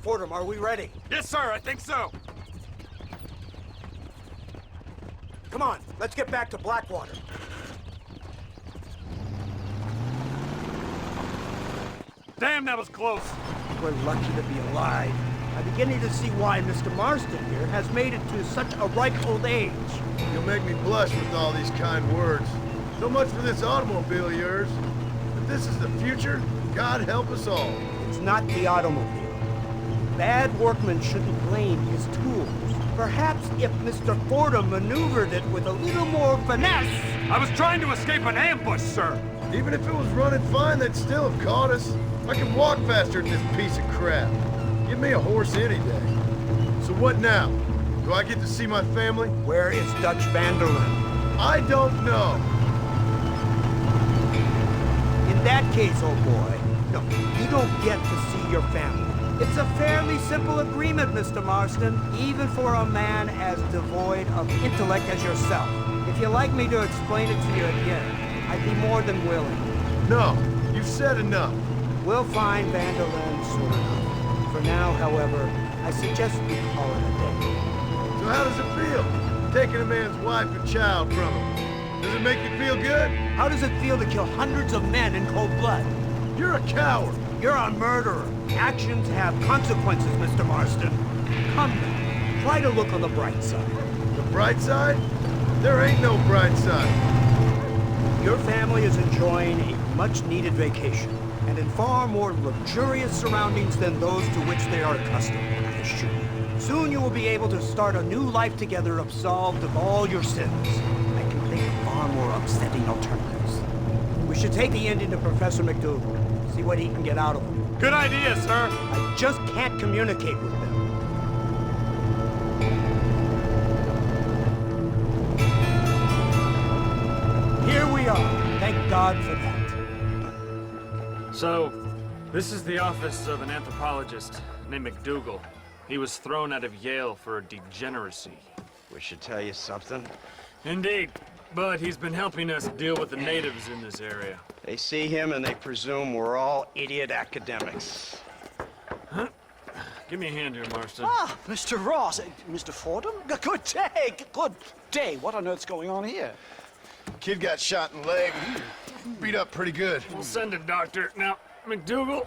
Fordham, are we ready? Yes, sir, I think so. Come on, let's get back to Blackwater. Damn, that was close. We're lucky to be alive. I'm beginning to see why Mr. Marston here has made it to such a ripe old age. You'll make me blush with all these kind words. So much for this automobile of yours. If this is the future, God help us all. It's not the automobile. Bad workmen shouldn't blame his tools. Perhaps if Mr. Fordham maneuvered it with a little more finesse... I was trying to escape an ambush, sir. Even if it was running fine, they'd still have caught us. I can walk faster than this piece of crap. Give me a horse any day. So what now? Do I get to see my family? Where is Dutch van der Linde? I don't know. In that case, old boy, no, you don't get to see your family. It's a fairly simple agreement, Mr. Marston, even for a man as devoid of intellect as yourself. If you'd like me to explain it to you again, I'd be more than willing. No, you've said enough. We'll find van der Linde soon enough. For now, however, I suggest we call it a day. So how does it feel, taking a man's wife and child from him? Does it make you feel good? How does it feel to kill hundreds of men in cold blood? You're a coward. You're a murderer. Actions have consequences, Mr. Marston. Come now, try to look on the bright side. The bright side? There ain't no bright side. Your family is enjoying a much-needed vacation, and in far more luxurious surroundings than those to which they are accustomed, I assure you. Soon you will be able to start a new life together, absolved of all your sins. I can think of far more upsetting alternatives. We should take the Indian to Professor McDougal, see what he can get out of him. Good idea, sir. I just can't communicate with them. Here we are. Thank God for that. So, this is the office of an anthropologist named McDougal. He was thrown out of Yale for degeneracy. We should tell you something. Indeed, but he's been helping us deal with the natives in this area. They see him and they presume we're all idiot academics. Huh? Give me a hand here, Marston. Ah, Mr. Ross. Mr. Fordham? Good day. Good day. What on earth's going on here? Kid got shot in the leg. Beat up pretty good. We'll send a doctor. Now, McDougal,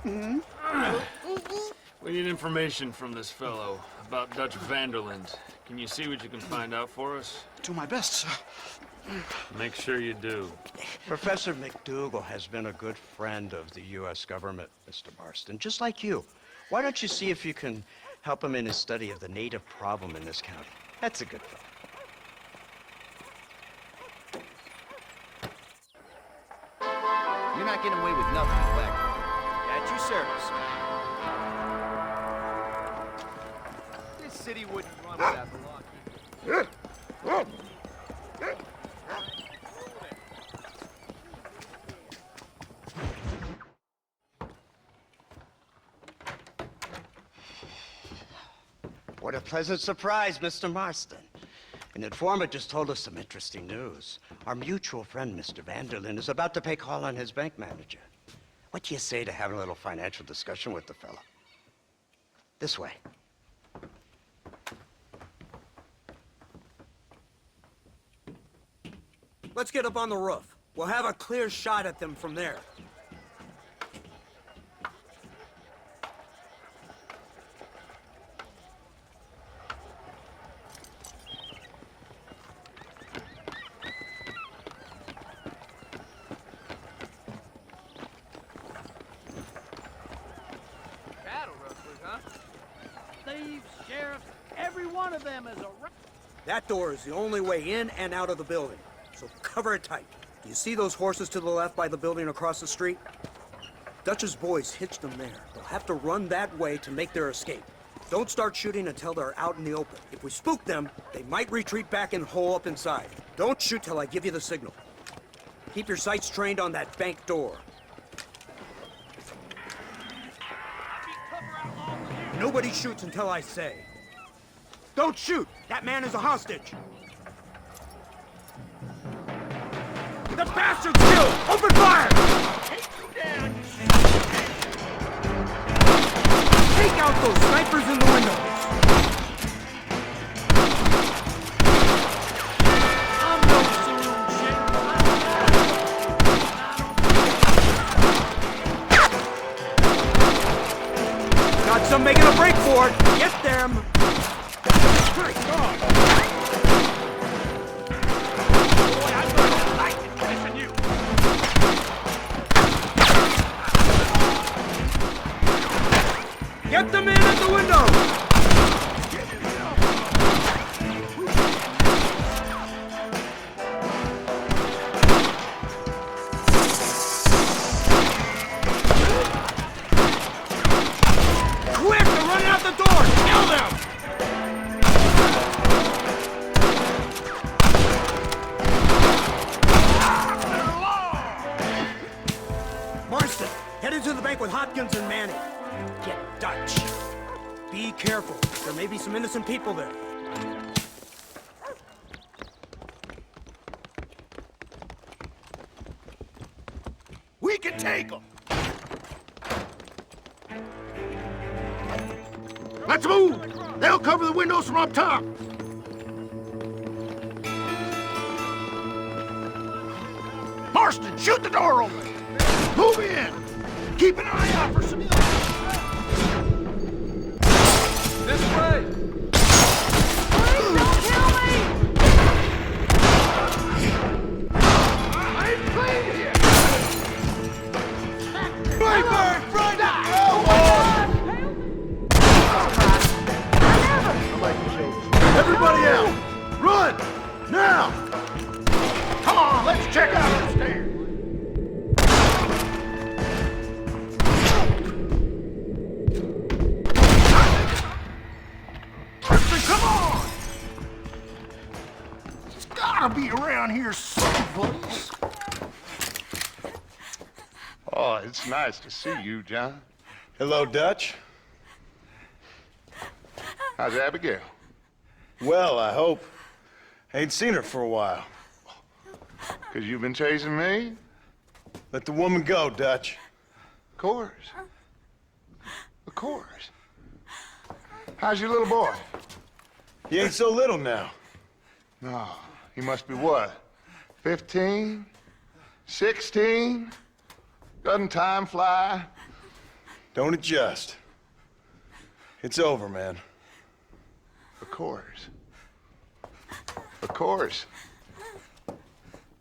we need information from this fellow about Dutch Vanderland. Can you see what you can find out for us? Do my best, sir. Make sure you do. Professor McDougal has been a good friend of the U.S. government, Mr. Marston, just like you. Why don't you see if you can help him in his study of the native problem in this county? That's a good thing. You're not getting away with nothing, Black. At your service. This city wouldn't run without the law. What a pleasant surprise, Mr. Marston. An informant just told us some interesting news. Our mutual friend, Mr. Vanderlyn, is about to pay call on his bank manager. What do you say to having a little financial discussion with the fella? This way. Let's get up on the roof. We'll have a clear shot at them from there. Thieves, sheriffs, every one of them is a... That door is the only way in and out of the building, so cover it tight. Do you see those horses to the left by the building across the street? Dutch's boys hitched them there. They'll have to run that way to make their escape. Don't start shooting until they're out in the open. If we spook them, they might retreat back and hole up inside. Don't shoot till I give you the signal. Keep your sights trained on that bank door. Nobody shoots until I say. Don't shoot! That man is a hostage! The bastard's killed! Open fire! Take out those snipers in the windows! I'm no saloon shit! Got some making a break for it! Get them! Great God! Get the man at the window! Quick, they're running out the door! Kill them! Marston, head into the bank with Hopkins and Manning. Get Dutch. Be careful. There may be some innocent people there. We can take them! Let's move! They'll cover the windows from up top! Marston, shoot the door open! Move in! Keep an eye out for civilians! This way! Please don't kill me! I ain't playing here! Blackbird, front! Everybody out! Run! Now! Come on, let's check out upstairs. Come on! He's gotta be around here someplace. Oh, it's nice to see you, John. Hello, Dutch. How's Abigail? Well, I hope. Ain't seen her for a while. 'Cause you've been chasing me? Let the woman go, Dutch. Of course. Of course. How's your little boy? He ain't so little now. No, he must be what? 15? 16? Doesn't time fly? Don't adjust. It's over, man. Of course. Of course.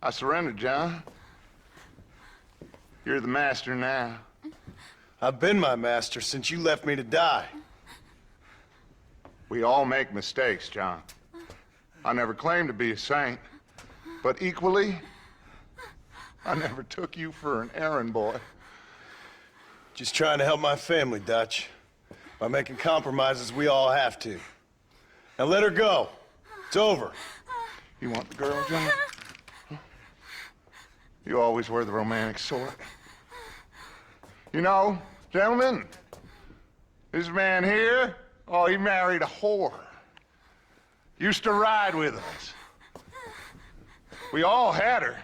I surrendered, John. You're the master now. I've been my master since you left me to die. We all make mistakes, John. I never claimed to be a saint, but equally, I never took you for an errand boy. Just trying to help my family, Dutch. By making compromises we all have to. Now let her go. It's over. You want the girl, John? Huh? You always were the romantic sort. You know, gentlemen, this man here, oh, he married a whore. Used to ride with us. We all had her.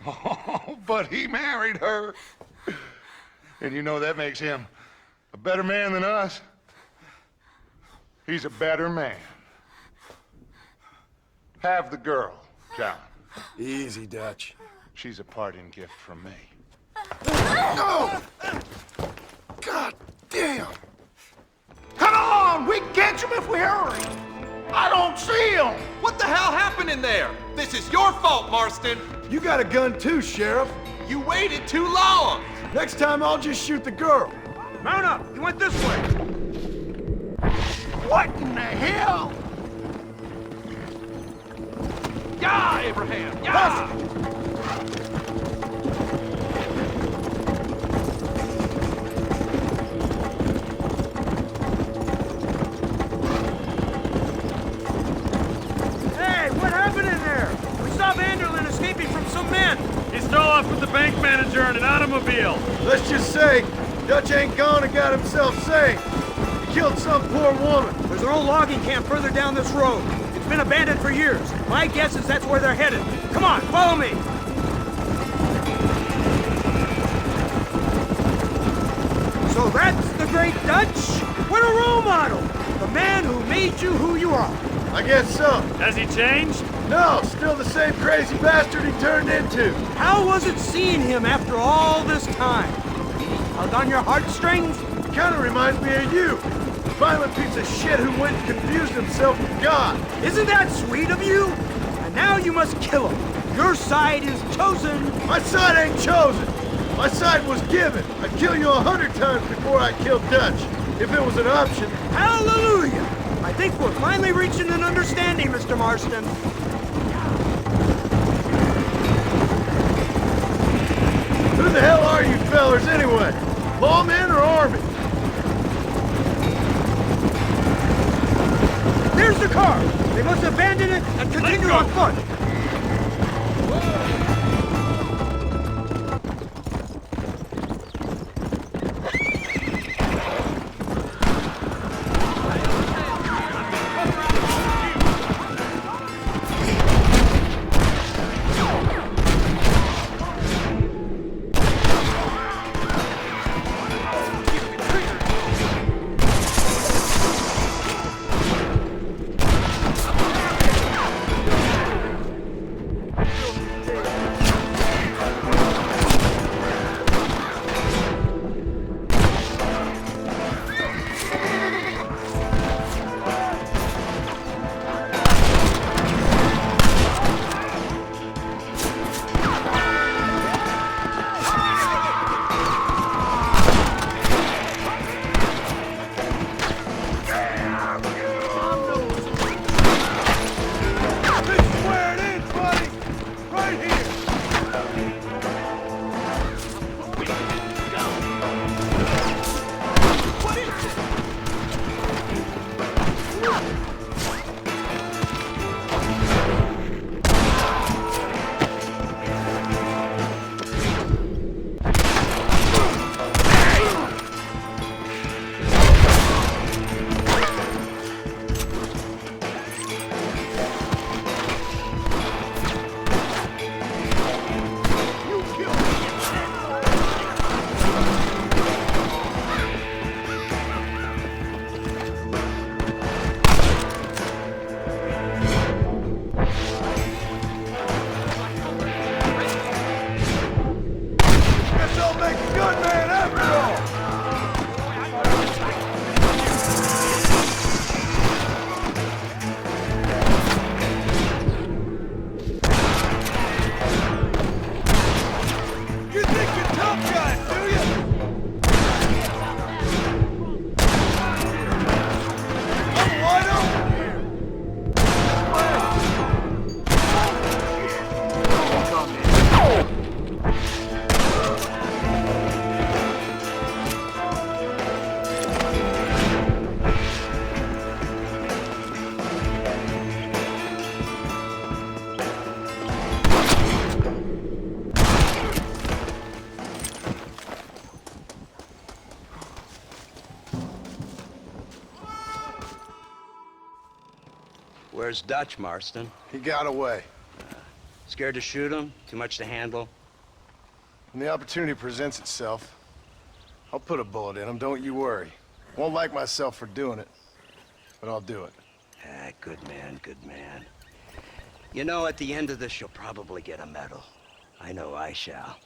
Oh, but he married her. And you know that makes him a better man than us. He's a better man. Have the girl, John. Easy, Dutch. She's a parting gift from me. No! God damn! Come on! We can catch him if we hurry! I don't see him! What the hell happened in there? This is your fault, Marston! You got a gun too, Sheriff. You waited too long! Next time I'll just shoot the girl. Mount up! He went this way! What in the hell? Yeah, Abraham! Yeah! Hey, what happened in there? We saw Vanderlyn escaping from some men. He stole off with the bank manager in an automobile. Let's just say, Dutch ain't gone and got himself saved. He killed some poor woman. There's an old logging camp further down this road. It's been abandoned for years. My guess is that's where they're headed. Come on, follow me. So that's the great Dutch? What a role model! The man who made you who you are. I guess so. Has he changed? No, still the same crazy bastard he turned into. How was it seeing him after all this time? Held on your heartstrings? Kinda reminds me of you. A violent piece of shit who went and confused himself with God. Isn't that sweet of you? And now you must kill him. Your side is chosen. My side ain't chosen. My side was given. I'd kill you 100 times before I killed Dutch, if it was an option. Hallelujah! I think we're finally reaching an understanding, Mr. Marston. Who the hell are you fellers anyway? Lawmen or army? There's the car! They must abandon it and continue on foot! Where's Dutch, Marston? He got away. Scared to shoot him? Too much to handle? When the opportunity presents itself, I'll put a bullet in him, don't you worry. Won't like myself for doing it, but I'll do it. Ah, good man, good man. You know, at the end of this, you'll probably get a medal. I know I shall.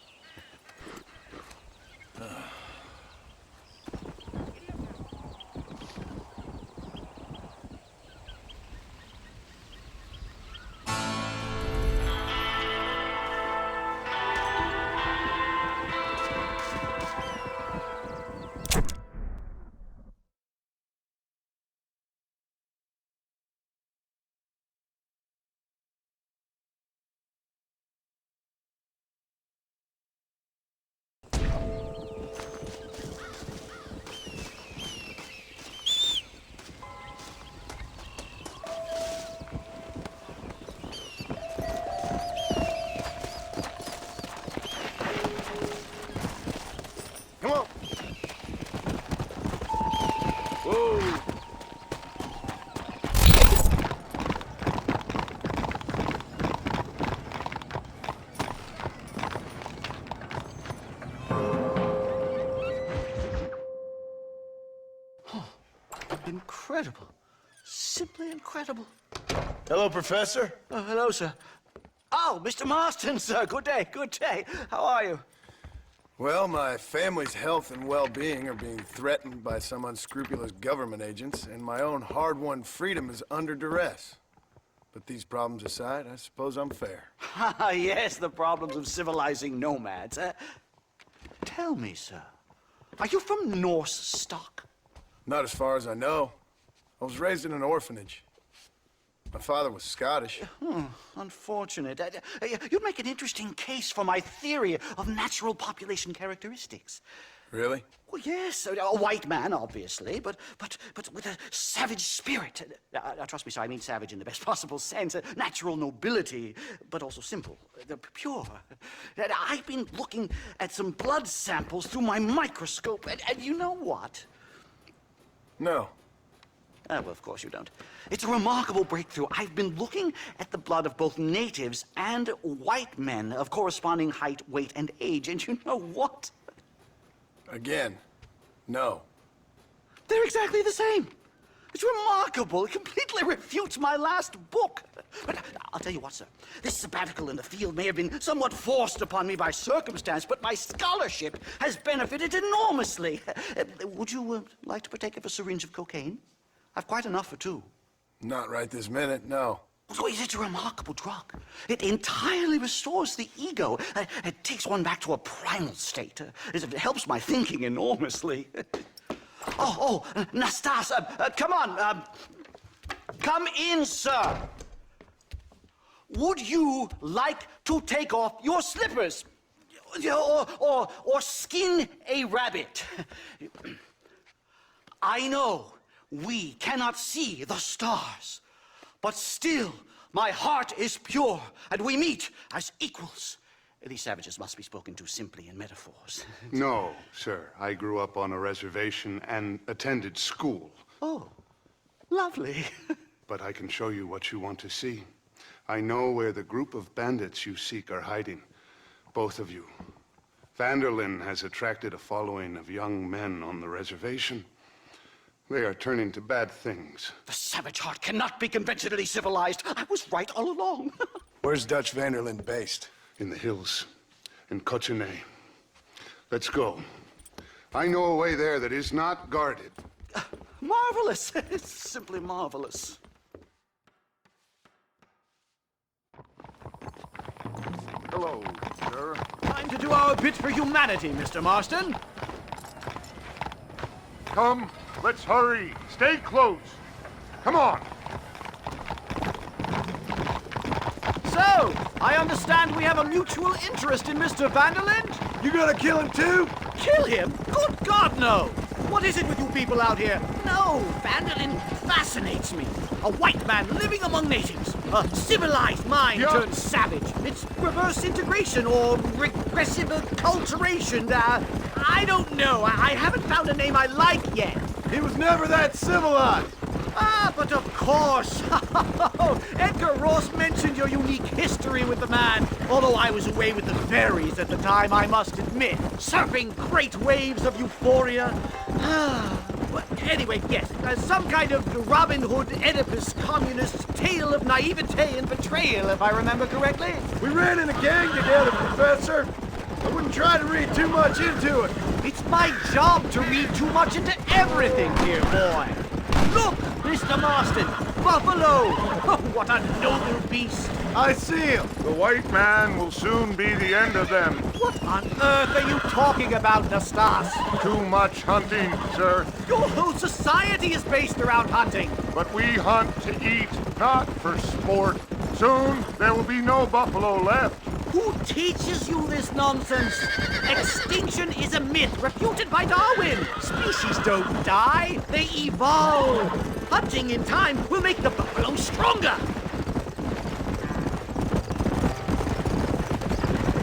Come on. Whoa. Incredible. Simply incredible. Hello, Professor. Oh, hello, sir. Oh, Mr. Marston, sir. Good day, good day. How are you? Well, my family's health and well-being are being threatened by some unscrupulous government agents, and my own hard-won freedom is under duress. But these problems aside, I suppose I'm fair. Yes, the problems of civilizing nomads. Tell me, sir, are you from Norse stock? Not as far as I know. I was raised in an orphanage. My father was Scottish. Unfortunate. You'd make an interesting case for my theory of natural population characteristics. Really? Well, yes, a white man, obviously, but with a savage spirit. Trust me, sir, I mean savage in the best possible sense. Natural nobility, but also simple, pure. I've been looking at some blood samples through my microscope, and you know what? No. Well, of course you don't. It's a remarkable breakthrough. I've been looking at the blood of both natives and white men of corresponding height, weight, and age, and you know what? Again, no. They're exactly the same. It's remarkable. It completely refutes my last book. But I'll tell you what, sir. This sabbatical in the field may have been somewhat forced upon me by circumstance, but my scholarship has benefited enormously. Would you like to partake of a syringe of cocaine? I've quite enough for two. Not right this minute, no. So it's a remarkable drug. It entirely restores the ego. It takes one back to a primal state. It helps my thinking enormously. Nastas, come on. Come in, sir. Would you like to take off your slippers? Or skin a rabbit? I know we cannot see the stars, but still my heart is pure, and we meet as equals. These savages must be spoken to simply in metaphors. No, sir. I grew up on a reservation and attended school. Oh, lovely. But I can show you what you want to see. I know where the group of bandits you seek are hiding. Both of you. Van der Linde has attracted a following of young men on the reservation. They are turning to bad things. The savage heart cannot be conventionally civilized. I was right all along. Where's Dutch Van der Linde based? In the hills, in Cochene. Let's go. I know a way there that is not guarded. Marvelous. It's simply marvelous. Hello, sir. Time to do our bit for humanity, Mr. Marston. Come, let's hurry. Stay close. Come on. So, I understand we have a mutual interest in Mr. Van der Linde? You gonna kill him too? Kill him? Good God, no! What is it with you people out here? No, Van der Linde fascinates me. A white man living among natives. A civilized mind turned savage. It's reverse integration or regressive acculturation. I don't know. I haven't found a name I like yet. He was never that civilized. Ah, but of course. Edgar Ross mentioned your unique history with the man, although I was away with the fairies at the time, I must admit, surfing great waves of euphoria. Well, anyway, yes, some kind of Robin Hood, Oedipus, communist tale of naivete and betrayal, if I remember correctly. We ran in a gang together, Professor. I wouldn't try to read too much into it. It's my job to read too much into everything here, boy. Look, Mr. Marston, buffalo! Oh, what a noble beast! I see him. The white man will soon be the end of them. What on earth are you talking about, Nastas? Too much hunting, sir. Your whole society is based around hunting. But we hunt to eat, not for sport. Soon there will be no buffalo left. Who teaches you this nonsense? Extinction is a myth refuted by Darwin. Species don't die, they evolve. Hunting in time will make the buffalo stronger.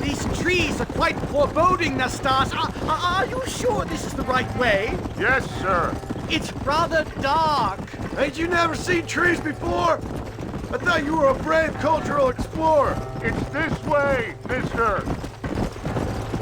These trees are quite foreboding, Nastas. Are you sure this is the right way? Yes, sir. It's rather dark. Ain't you never seen trees before? I thought you were a brave cultural explorer. It's this way, mister.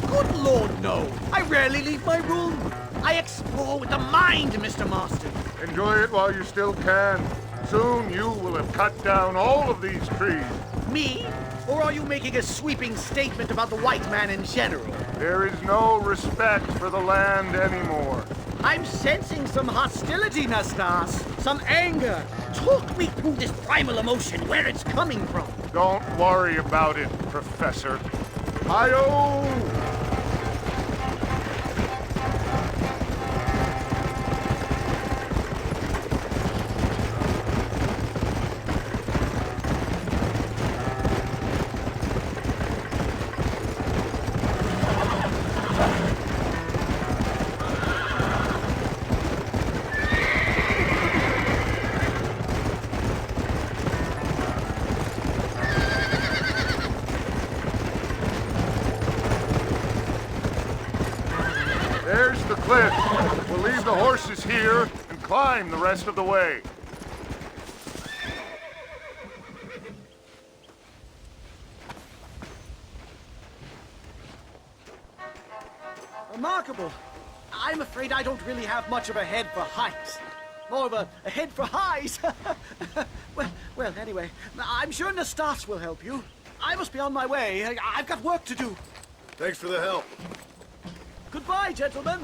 Good Lord, no. I rarely leave my room. I explore with the mind, Mr. Marston. Enjoy it while you still can. Soon you will have cut down all of these trees. Me? Or are you making a sweeping statement about the white man in general? There is no respect for the land anymore. I'm sensing some hostility, Nastas. Some anger. Talk me through this primal emotion, where it's coming from. Don't worry about it, Professor. Hi-yo! There's the cliff. We'll leave the horses here and climb the rest of the way. Remarkable. I'm afraid I don't really have much of a head for heights. More of a head for highs. well, anyway, I'm sure Nastas will help you. I must be on my way. I've got work to do. Thanks for the help. Goodbye, gentlemen.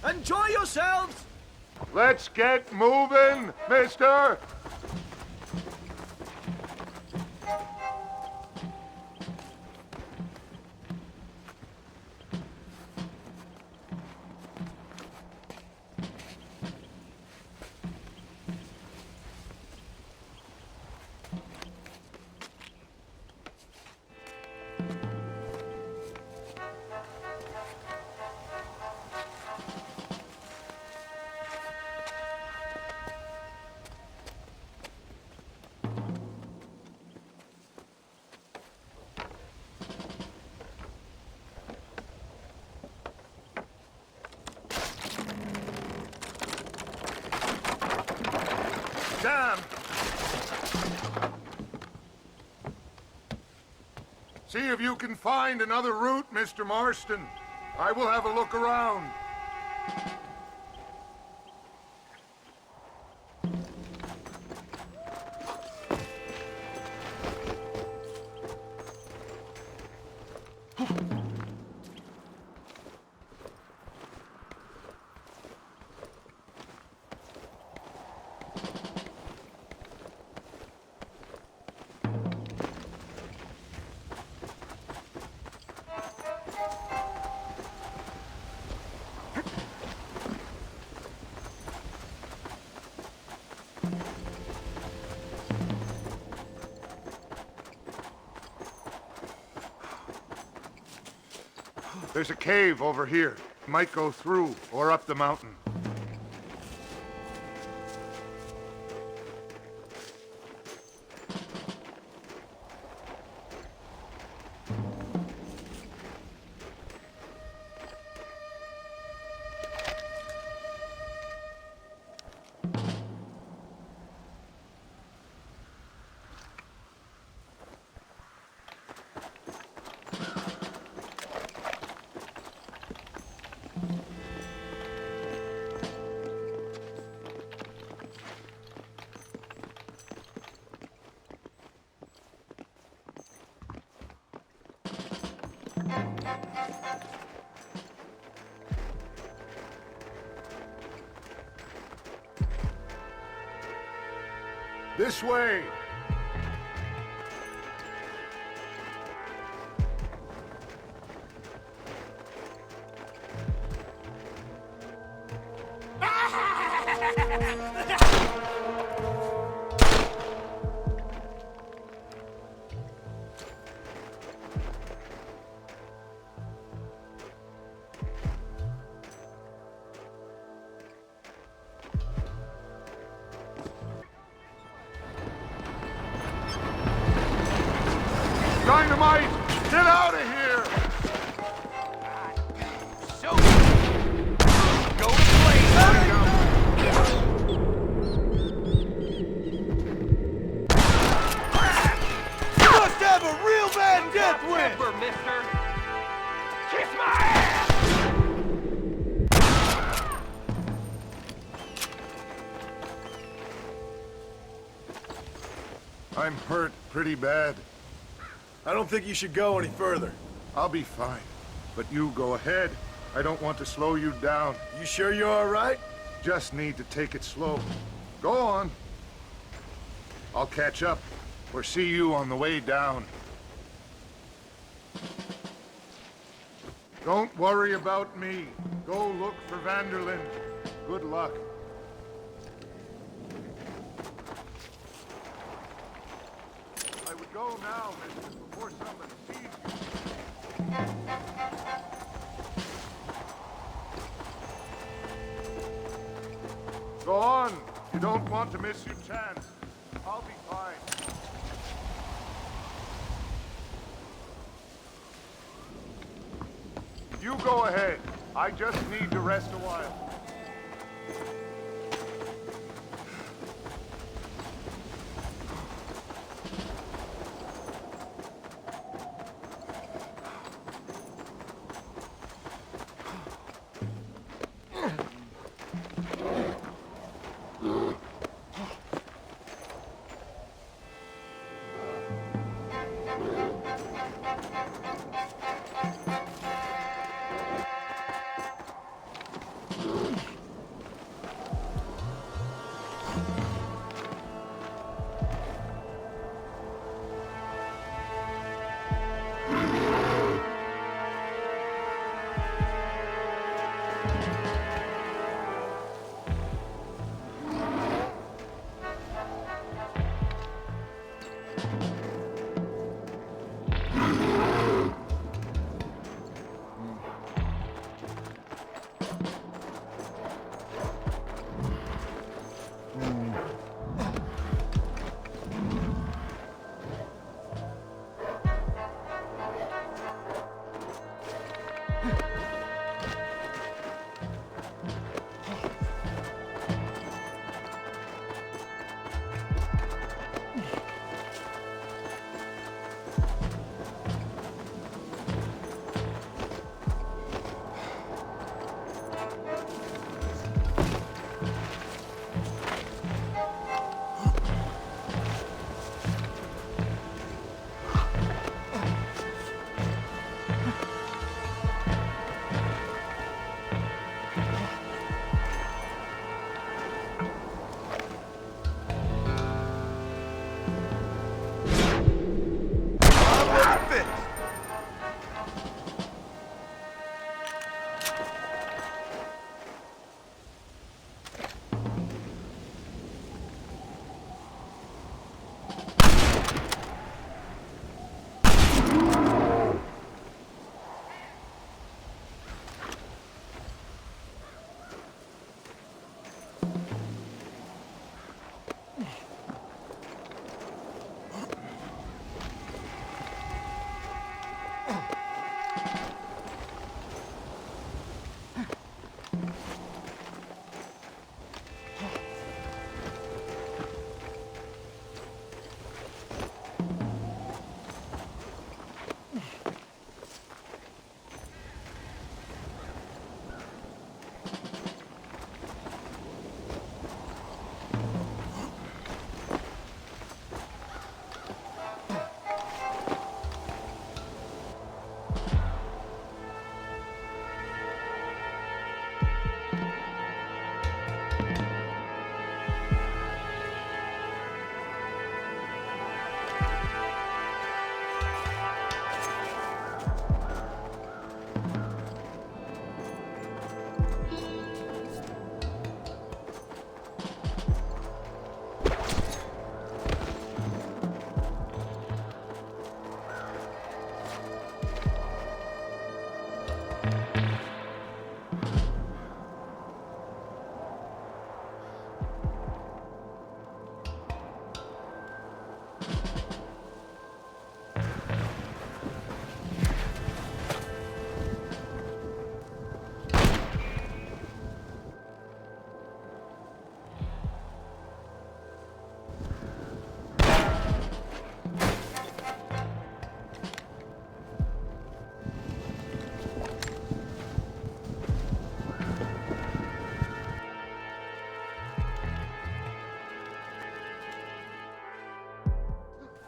Enjoy yourselves. Let's get moving, mister! Damn! See if you can find another route, Mr. Marston. I will have a look around. There's a cave over here. Might go through or up the mountain. This way! Dynamite! Get out of here! So go to place. You must have a real bad death wish! Temper, mister. Kiss my ass! I'm hurt pretty bad. I don't think you should go any further. I'll be fine. But you go ahead. I don't want to slow you down. You sure you're all right? Just need to take it slow. Go on. I'll catch up or see you on the way down. Don't worry about me. Go look for Vanderlyn. Good luck. I would go now, mister, before somebody sees you. Go on. You don't want to miss your chance. I'll be fine. You go ahead. I just need to rest a while.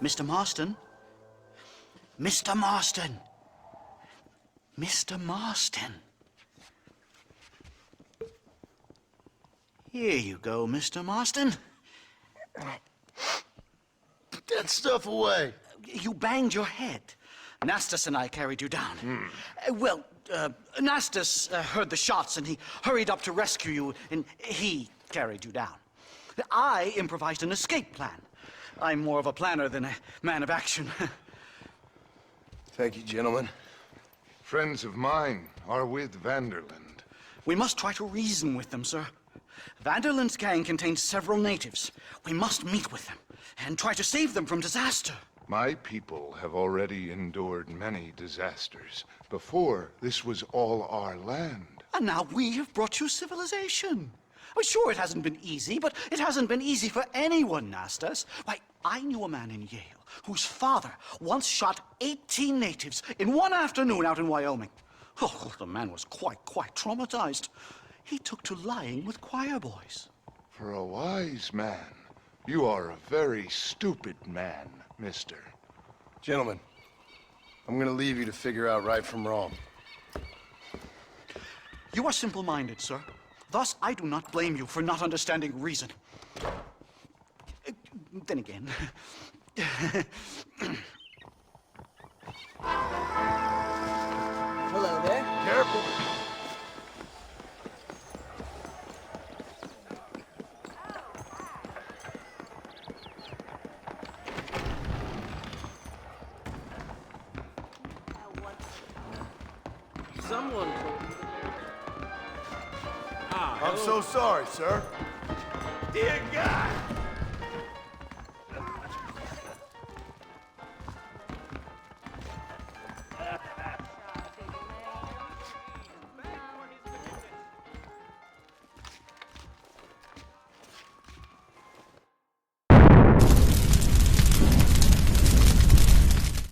Mr. Marston? Mr. Marston! Mr. Marston! Here you go, Mr. Marston. Put that stuff away. You banged your head. Nastas and I carried you down. Nastas heard the shots and he hurried up to rescue you, and he carried you down. I improvised an escape plan. I'm more of a planner than a man of action. Thank you, gentlemen. Friends of mine are with Vanderland. We must try to reason with them, sir. Vanderland's gang contains several natives. We must meet with them and try to save them from disaster. My people have already endured many disasters. Before, this was all our land. And now we have brought you civilization. Well, sure, it hasn't been easy, but it hasn't been easy for anyone, Nastas. Why, I knew a man in Yale whose father once shot 18 natives in one afternoon out in Wyoming. Oh, the man was quite traumatized. He took to lying with choir boys. For a wise man, you are a very stupid man, mister. Gentlemen, I'm gonna leave you to figure out right from wrong. You are simple-minded, sir. Thus, I do not blame you for not understanding reason. Then again... Hello there. Careful. Someone told me. I'm so sorry, sir. Dear God!